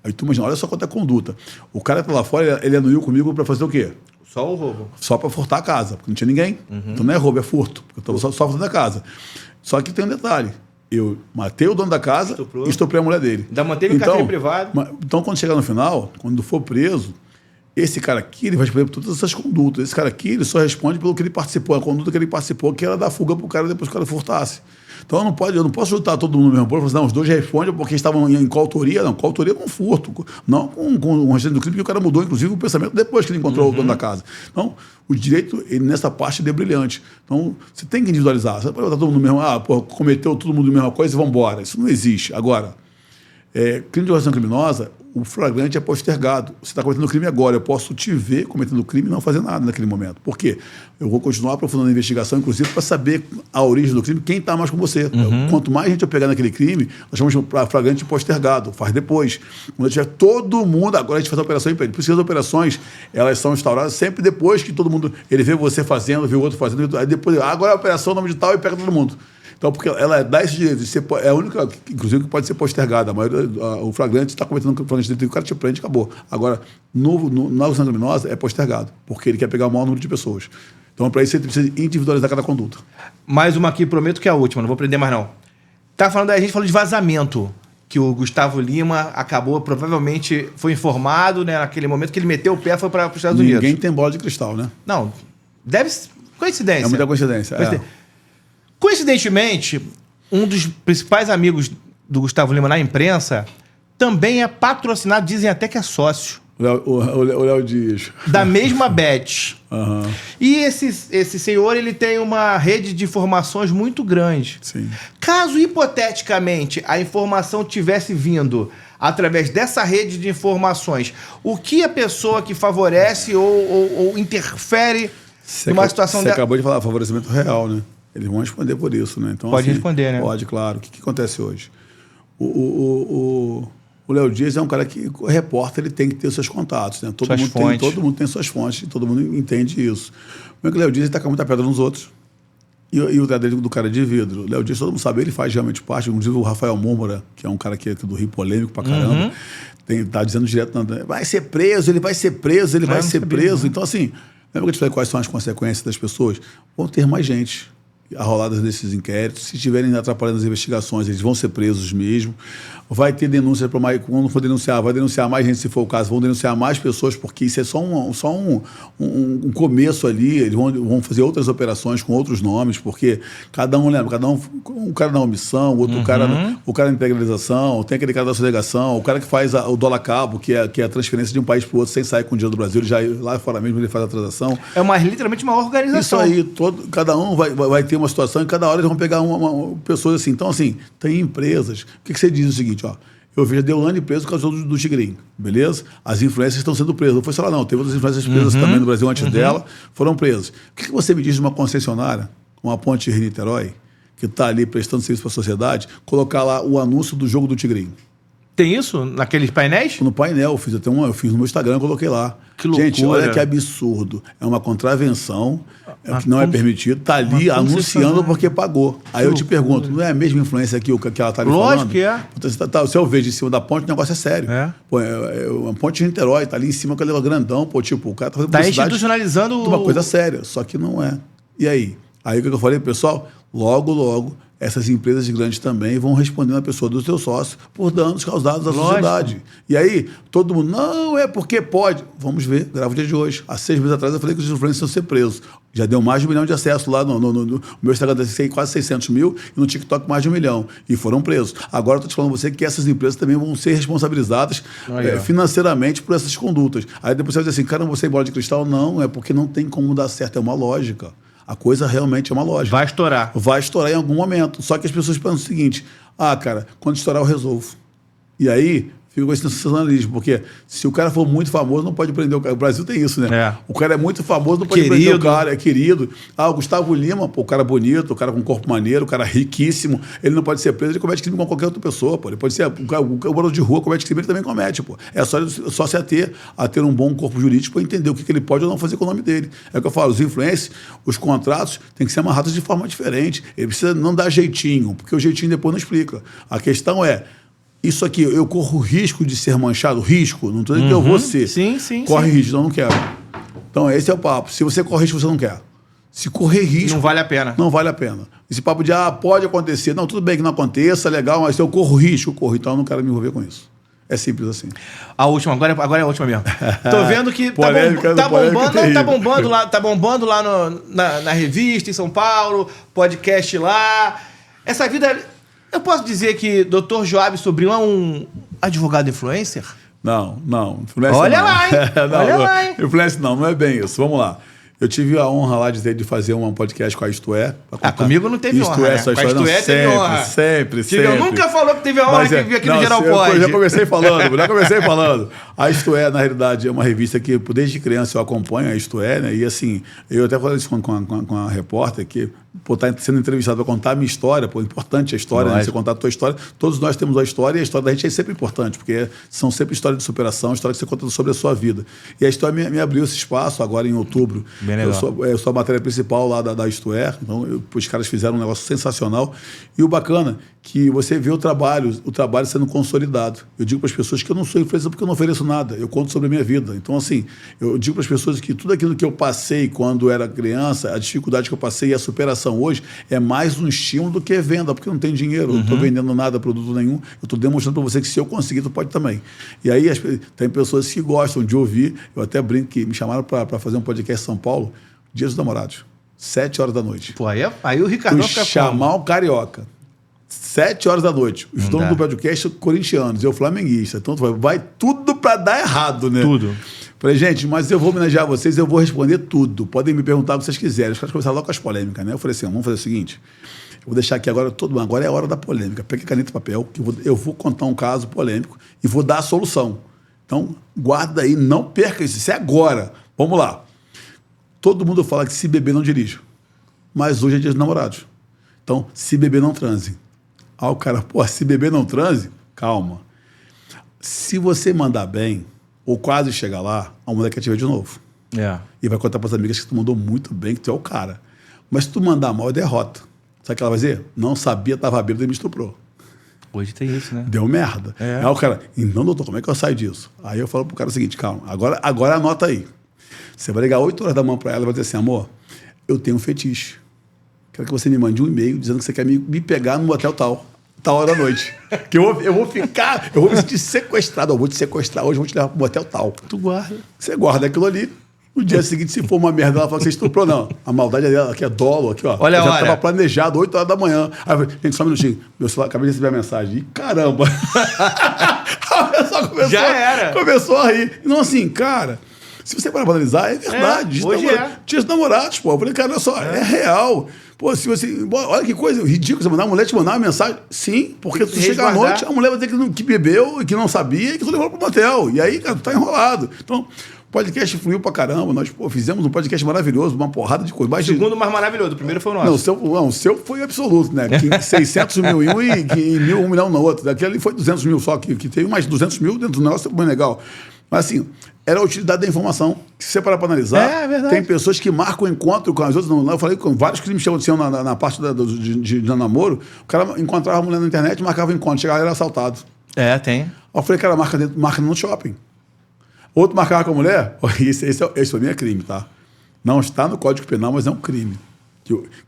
Aí tu imagina, olha só quanto é conduta. O cara tá lá fora, ele anuiu comigo para fazer o quê? Só o roubo. Só para furtar a casa, porque não tinha ninguém. Então não é roubo, é furto. Porque eu estava só furtando a casa. Só que tem um detalhe. Eu matei o dono da casa e estuprei a mulher dele. Ainda manteve o carteiro privado. Então, quando chegar no final, quando for preso, esse cara aqui, ele vai responder por todas essas condutas. Esse cara aqui, ele só responde pelo que ele participou, a conduta que ele participou, que era dar fuga pro cara depois que o cara furtasse. Então eu não posso juntar todo mundo no mesmo bolo e falar assim, não, os dois respondem porque estavam em coautoria. Não, coautoria com furto, não com o registro do crime, porque o cara mudou, inclusive, o pensamento depois que ele encontrou o dono da casa. Então, o direito, ele, nessa parte, é brilhante. Então, você tem que individualizar. Você não pode botar todo mundo no mesmo, cometeu todo mundo a mesma coisa e vamos embora. Isso não existe. Agora, crime de organização criminosa, o flagrante é postergado. Você está cometendo crime agora, eu posso te ver cometendo crime e não fazer nada naquele momento. Por quê? Eu vou continuar aprofundando a investigação, inclusive, para saber a origem do crime, quem está mais com você. Quanto mais gente eu pegar naquele crime, nós chamamos de flagrante postergado, faz depois. Quando tiver todo mundo, agora a gente faz a operação em pé. Por isso que as operações, elas são instauradas sempre depois que todo mundo, ele vê você fazendo, vê o outro fazendo, aí depois, agora a operação, nome de tal, e pega todo mundo. Então, porque ela dá esse direito de ser, é a única, inclusive, que pode ser postergada. O flagrante está cometendo um flagrante dentro, o cara te prende e acabou. Agora, na organização criminosa é postergado, porque ele quer pegar o maior número de pessoas. Então, para isso, você precisa individualizar cada conduta. Mais uma aqui, prometo que é a última, não vou prender mais não. A gente falou de vazamento, que o Gustavo Lima acabou, provavelmente foi informado, né, naquele momento que ele meteu o pé e foi para os Estados Unidos. Ninguém tem bola de cristal, né? Não, deve ser coincidência. É muita coincidência. Coincidentemente, um dos principais amigos do Gustavo Lima na imprensa também é patrocinado, dizem até que é sócio. O Léo Dias. Da mesma Bet. E esse senhor, ele tem uma rede de informações muito grande. Sim. Caso, hipoteticamente, a informação tivesse vindo através dessa rede de informações, o que a pessoa que favorece ou interfere numa situação Você acabou de falar, favorecimento real, né? Eles vão responder por isso, né? Então, pode responder, né? Pode, claro. O que acontece hoje? O Léo Dias é um cara que, o repórter, ele tem que ter os seus contatos, né? Todo mundo tem suas fontes, todo mundo entende isso. Como é que o Léo Dias taca muita pedra nos outros? E o dele do cara de vidro. O Léo Dias, todo mundo sabe, ele faz realmente parte, inclusive o Rafael Múmora, que é um cara que é do Rio, polêmico pra caramba, tá dizendo direto, vai ser preso, ele vai ser preso, ele vai ser preso. Então, assim, lembra que eu te falei quais são as consequências das pessoas? Vão ter mais gente arroladas desses inquéritos. Se estiverem atrapalhando as investigações, eles vão ser presos mesmo. Vai ter denúncia para mais. Quando for denunciar, vai denunciar mais gente, se for o caso, vão denunciar mais pessoas, porque isso é só um começo ali. Eles vão fazer outras operações com outros nomes, porque cada um, um cara na omissão, o cara na integralização, tem aquele cara da sonegação, o cara que faz o dólar cabo, que é a transferência de um país para o outro sem sair com o dinheiro do Brasil, ele já lá fora mesmo ele faz a transação. É literalmente uma organização. Isso aí, cada um vai ter uma situação e cada hora eles vão pegar pessoas assim. Então, assim, tem empresas. O que você diz o seguinte, ó? Eu vejo a Deolane preso por causa do Tigrinho, beleza? As influências estão sendo presas. Não foi só lá, não. Teve outras influências presas também no Brasil antes dela, foram presas. O que você me diz de uma concessionária, uma ponte Rio-Niterói, que está ali prestando serviço para a sociedade, colocar lá o anúncio do jogo do Tigrinho? Tem isso naqueles painéis? No painel, eu fiz no meu Instagram, coloquei lá. Que loucura. Gente, olha que absurdo. É uma contravenção, que não é permitido, tá ali Mas anunciando porque pagou. Aí eu te pergunto, não é a mesma influência que ela tá ali falando? Lógico que é. Então, se eu vejo em cima da ponte, o negócio é sério. É. Pô, uma ponte de Niterói, tá ali em cima com aquele grandão, pô, tipo, o cara tá fazendo Tá publicidade institucionalizando de uma coisa séria, só que não é. E aí? Aí o que eu falei, pessoal? Logo, essas empresas grandes também vão respondendo a pessoa do seu sócio por danos causados à sociedade. E aí, todo mundo, não, é porque pode. Vamos ver, gravo o dia de hoje. Há 6 meses atrás eu falei que os influencers iam ser presos. Já deu mais de 1 milhão de acessos lá no meu Instagram, quase 600 mil, e no TikTok mais de 1 milhão. E foram presos. Agora eu estou te falando você que essas empresas também vão ser responsabilizadas financeiramente por essas condutas. Aí depois você vai dizer assim, caramba, você é bola de cristal? Não, é porque não tem como dar certo, é uma lógica. A coisa realmente é uma lógica. Vai estourar. Vai estourar em algum momento. Só que as pessoas pensam o seguinte, cara, quando estourar eu resolvo. E aí, fica com esse sensacionalismo, porque se o cara for muito famoso, não pode prender o cara. O Brasil tem isso, né? É. O cara é muito famoso, não pode prender o cara, é querido. O Gustavo Lima, pô, o cara bonito, o cara com corpo maneiro, o cara riquíssimo, ele não pode ser preso, ele comete crime com qualquer outra pessoa, pô. Ele pode ser, o morador de rua comete crime, ele também comete, pô. É só se ater a ter um bom corpo jurídico para entender o que ele pode ou não fazer com o nome dele. É o que eu falo, os influencers, os contratos têm que ser amarrados de forma diferente. Ele precisa não dar jeitinho, porque o jeitinho depois não explica. A questão é, isso aqui, eu corro risco de ser manchado? Risco? Não estou dizendo que eu vou ser. Sim. Corre risco, não quero. Então, esse é o papo. Se você corre risco, você não quer. Se correr risco... Não vale a pena. Não vale a pena. Esse papo de, pode acontecer. Não, tudo bem que não aconteça, legal, mas se eu corro risco, eu corro. Então, eu não quero me envolver com isso. É simples assim. A última, agora é a última mesmo. Tô vendo que tá bombando lá na revista em São Paulo, podcast lá. Essa vida... Eu posso dizer que Dr. Joab Sobrinho é um advogado influencer? Não. Olha lá, hein? Olha lá, hein? Influencer não é bem isso. Vamos lá. Eu tive a honra lá de fazer um podcast com a Isto É. Comigo não teve honra, né? Com a Isto É teve honra. Sempre. Nunca falou que teve a honra que veio aqui no Geral Pod. Eu já comecei falando. A Isto É, na realidade, é uma revista que desde criança eu acompanho, a Isto É, né? E assim, eu até falei isso com a repórter, que tá sendo entrevistado para contar a minha história, importante a história, né? Você contar a tua história. Todos nós temos a história e a história da gente é sempre importante, porque são sempre histórias de superação, histórias que você conta sobre a sua vida. E a história me abriu esse espaço agora em outubro. Eu sou a matéria principal lá da Isto É, então os caras fizeram um negócio sensacional. E o bacana que você vê o trabalho sendo consolidado. Eu digo para as pessoas que eu não sou influencer porque eu não ofereço nada, eu conto sobre a minha vida. Então, assim, eu digo para as pessoas que tudo aquilo que eu passei quando era criança, a dificuldade que eu passei e a superação hoje é mais um estímulo do que venda, porque eu não tenho dinheiro, eu não estou vendendo nada, produto nenhum, eu estou demonstrando para você que se eu conseguir, tu pode também. E aí tem pessoas que gostam de ouvir, eu até brinco que me chamaram para fazer um podcast em São Paulo, Dia dos Namorados, 7 horas da noite. Pô, aí o Ricardo fica chamar o carioca, 7 horas da noite. Os donos do podcast são corintianos, eu flamenguista. Então vai tudo para dar errado, né? Tudo. Falei, gente, mas eu vou homenagear vocês, eu vou responder tudo. Podem me perguntar o que vocês quiserem. Os caras começaram logo com as polêmicas, né? Eu falei assim, vamos fazer o seguinte, eu vou deixar aqui agora, agora é a hora da polêmica. Pega caneta e papel, que eu vou contar um caso polêmico e vou dar a solução. Então, guarda aí, não perca isso. Isso é agora. Vamos lá. Todo mundo fala que se beber não dirige. Mas hoje é dia dos namorados. Então, se beber não transe. O cara, se beber não transe, calma. Se você mandar bem, ou quase chegar lá, a mulher quer te ver de novo. E vai contar para as amigas que tu mandou muito bem, que tu é o cara. Mas se tu mandar mal, é derrota. Sabe o que ela vai dizer? Não sabia, estava bêbado e me estuprou. Hoje tem isso, né? Deu merda. Aí o cara, então, doutor, como é que eu saio disso? Aí eu falo pro cara o seguinte, calma, agora anota aí. Você vai ligar 8 horas da manhã para ela e vai dizer assim, amor, eu tenho um fetiche. Quero que você me mande um e-mail dizendo que você quer me pegar no motel tal hora da noite. Que eu vou me sentir sequestrado. Eu vou te sequestrar hoje, eu vou te levar pro motel tal. Tu guarda. Você guarda aquilo ali. No dia seguinte, se for uma merda, ela fala que você estuprou, não. A maldade dela aqui é dolo, aqui, ó. Olha, eu já estava planejado, 8 horas da manhã. Aí eu falei, gente, só um minutinho. Meu celular, acabei de receber a mensagem. E caramba! A pessoa começou a rir. Não, assim, cara, se você parar pra analisar, é verdade. Hoje Dia dos namorados, pô. Eu falei, cara, olha só, é real. Pô, se você. Olha que coisa ridícula, você mandar uma mulher te mandar uma mensagem. Sim, porque tu chega à noite, a mulher vai dizer que bebeu e que não sabia e que tu levou pro motel. E aí, cara, tu tá enrolado. Então, Podcast fluiu pra caramba. Nós fizemos um podcast maravilhoso, uma porrada de coisa. O segundo mais maravilhoso, o primeiro foi o nosso. Não, o seu foi absoluto, né? 600 mil em um e 1 milhão no outro. Daquele foi 200 mil só, que tem mais 200 mil dentro do negócio, é bem legal. Mas assim, era a utilidade da informação. Se você parar para analisar, é verdade. Tem pessoas que marcam encontro com as outras. Eu falei com vários que me aconteciam na parte de namoro. O cara encontrava a mulher na internet, marcava encontro, chegava e era assaltado. Tem. Eu falei, cara, marca no shopping. Outro marcava com a mulher, esse pra mim é crime, tá? Não está no Código Penal, mas é um crime.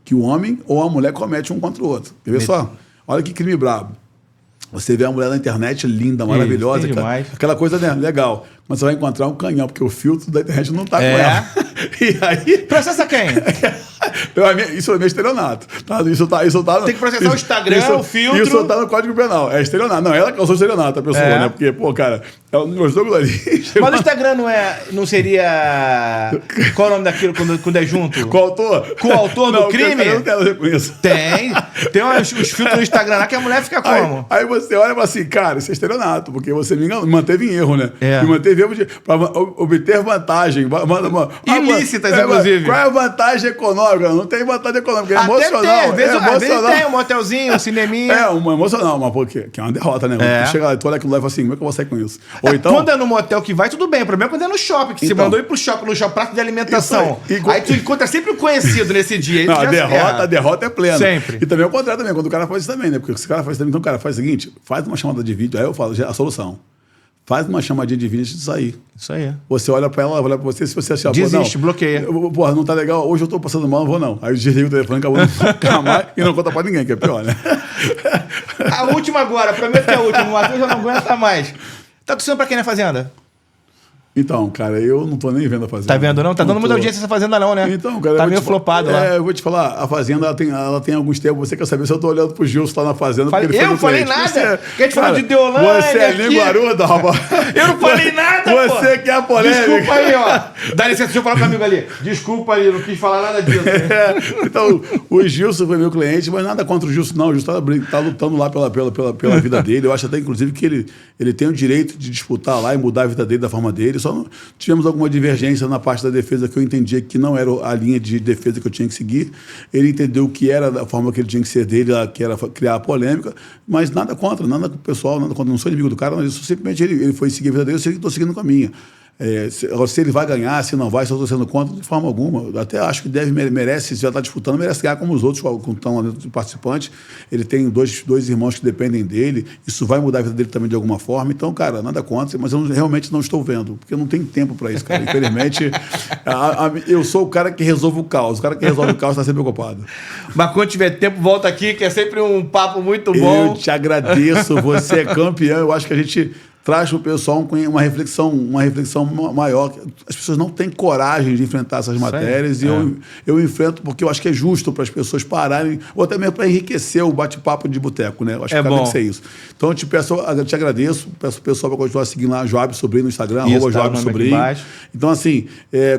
Que o homem ou a mulher comete um contra o outro. Quer ver só? Olha que crime brabo. Você vê a mulher na internet linda, maravilhosa, aquela coisa, né, legal. Mas você vai encontrar um canhão, porque o filtro da internet não tá com ela. E aí... Processa quem? Isso é meu estelionato. Tá? Isso tá, tem que processar o Instagram, o filtro. Isso tá no Código Penal. É estelionato. Não, ela causou estelionato, a pessoa, né? Porque, pô, cara, ela não gostou aquilo ali. Mas o Instagram não seria... Qual é o nome daquilo quando é junto? Com o autor? Com o autor do crime? Eu não quero ver com isso. Tem os filtros no Instagram lá que a mulher fica como? Aí você olha e fala assim, cara, isso é estelionato, porque você me enganou, manteve em erro, né? Me manteve em erro para obter vantagem. Ilícitas, inclusive. Qual é a vantagem econômica? Não tem vantagem econômica, é emocional. Às vezes tem um motelzinho, um cineminha. Uma emocional, mas porque que é uma derrota, né? Tu chega lá e tu olha aquilo lá e fala assim, como é que eu vou sair com isso? Ou então... Quando é no motel que vai, tudo bem. O problema é quando é no shopping, que você mandou ir pro shopping, no shopping, prato de alimentação. Aí tu encontra sempre um conhecido nesse dia. Não, a derrota é plena. Sempre. E também o contrário também, quando o cara faz isso também, né? Porque se o cara faz isso também, então o cara faz o seguinte, faz uma chamada de vídeo, aí eu falo, a solução. Faz uma chamadinha de vídeo antes de sair. Isso aí. Você olha pra ela, olha pra você, se você achar... Desiste, bloqueia. Porra, não tá legal, hoje eu tô passando mal, não vou não. Aí eu desligo o telefone, acabou nunca mais e não conta pra ninguém, que é pior, né? A última agora, prometo que é a última. O Matheus já não aguenta mais. Tá torcendo pra quem na Fazenda? Então, cara, eu não tô nem vendo a Fazenda. Tá vendo, não? Tá dando muita audiência essa Fazenda, não, né? Então, cara... Tá meio flopado lá. Eu vou te falar, a Fazenda, ela tem alguns tempos. Você quer saber se eu tô olhando pro Gilson lá na Fazenda? Eu não falei nada. Que a gente falou de Deolane. Você é linguaruda, rapaz. Eu não falei nada, pô. Você quer a polêmica. Desculpa aí, ó. Dá licença, deixa eu falar com o amigo ali. Desculpa aí, não quis falar nada disso. Então, o Gilson foi meu cliente, mas nada contra o Gilson, não. O Gilson tá lutando lá pela vida dele. Eu acho até, inclusive, que ele tem o direito de disputar lá e mudar a vida dele da forma dele. Só não tivemos alguma divergência na parte da defesa que eu entendia que não era a linha de defesa que eu tinha que seguir. Ele entendeu que era da forma que ele tinha que ser dele, que era criar a polêmica, mas nada contra, nada com o pessoal, nada contra. Não sou inimigo do cara, mas isso simplesmente ele foi seguir a vida dele, eu estou seguindo com a minha. Se ele vai ganhar, se não vai, se eu estou sendo contra, de forma alguma. Eu até acho que merece, se já está disputando, merece ganhar como os outros que estão lá dentro de participantes. Ele tem dois irmãos que dependem dele, isso vai mudar a vida dele também de alguma forma. Então, cara, nada contra, mas eu realmente não estou vendo, porque eu não tenho tempo para isso, cara. Infelizmente, eu sou o cara que resolve o caos. O cara que resolve o caos está sempre ocupado. Mas quando tiver tempo, volta aqui, que é sempre um papo muito bom. Eu te agradeço, você é campeão. Eu acho que a gente traz para o pessoal uma reflexão maior. As pessoas não têm coragem de enfrentar essas matérias e eu enfrento porque eu acho que é justo para as pessoas pararem, ou até mesmo para enriquecer o bate-papo de boteco, né? Eu acho que tem que ser isso. Então eu te agradeço, peço o pessoal para continuar seguindo lá, Joab Sobrinho no Instagram, @Joab Sobrinho. Então, assim,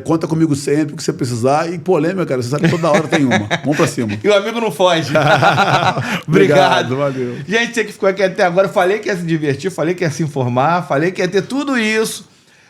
conta comigo sempre o que você precisar. E polêmica, cara, você sabe que toda hora tem uma. Vamos para cima. E o amigo não foge. Obrigado. Valeu. Gente, você que ficou aqui até agora, falei que ia se divertir, falei que ia se informar, falei que ia ter tudo isso.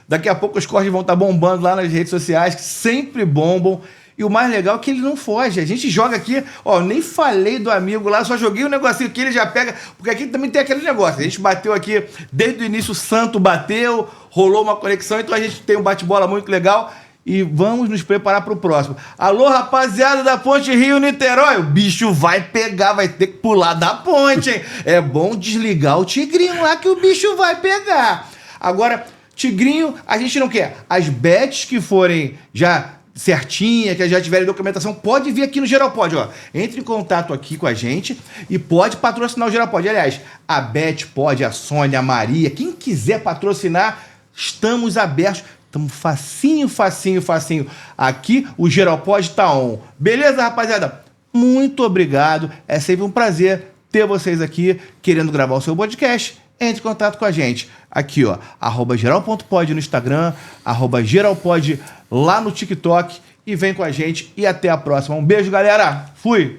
Daqui a pouco os cortes vão estar bombando lá nas redes sociais, que sempre bombam. E o mais legal é que ele não foge. A gente joga aqui, ó, nem falei do amigo lá, só joguei um negocinho que ele já pega, porque aqui também tem aquele negócio. A gente bateu aqui, desde o início o Santo bateu, rolou uma conexão, então a gente tem um bate-bola muito legal. E vamos nos preparar para o próximo. Alô, rapaziada da Ponte Rio-Niterói. O bicho vai pegar, vai ter que pular da ponte, hein? É bom desligar o tigrinho lá que o bicho vai pegar. Agora, tigrinho, a gente não quer. As bets que forem já certinha, que já tiverem documentação, pode vir aqui no Geral Pod, ó. Entre em contato aqui com a gente e pode patrocinar o Geral Pod. Aliás, a Beth pode, a Sônia, a Maria, quem quiser patrocinar, estamos abertos. Estamos facinho. Aqui o Geral Pod tá on. Beleza, rapaziada? Muito obrigado. É sempre um prazer ter vocês aqui querendo gravar o seu podcast. Entre em contato com a gente. Aqui, ó, @geral.pod no Instagram, @geralpod lá no TikTok. E vem com a gente e até a próxima. Um beijo, galera. Fui!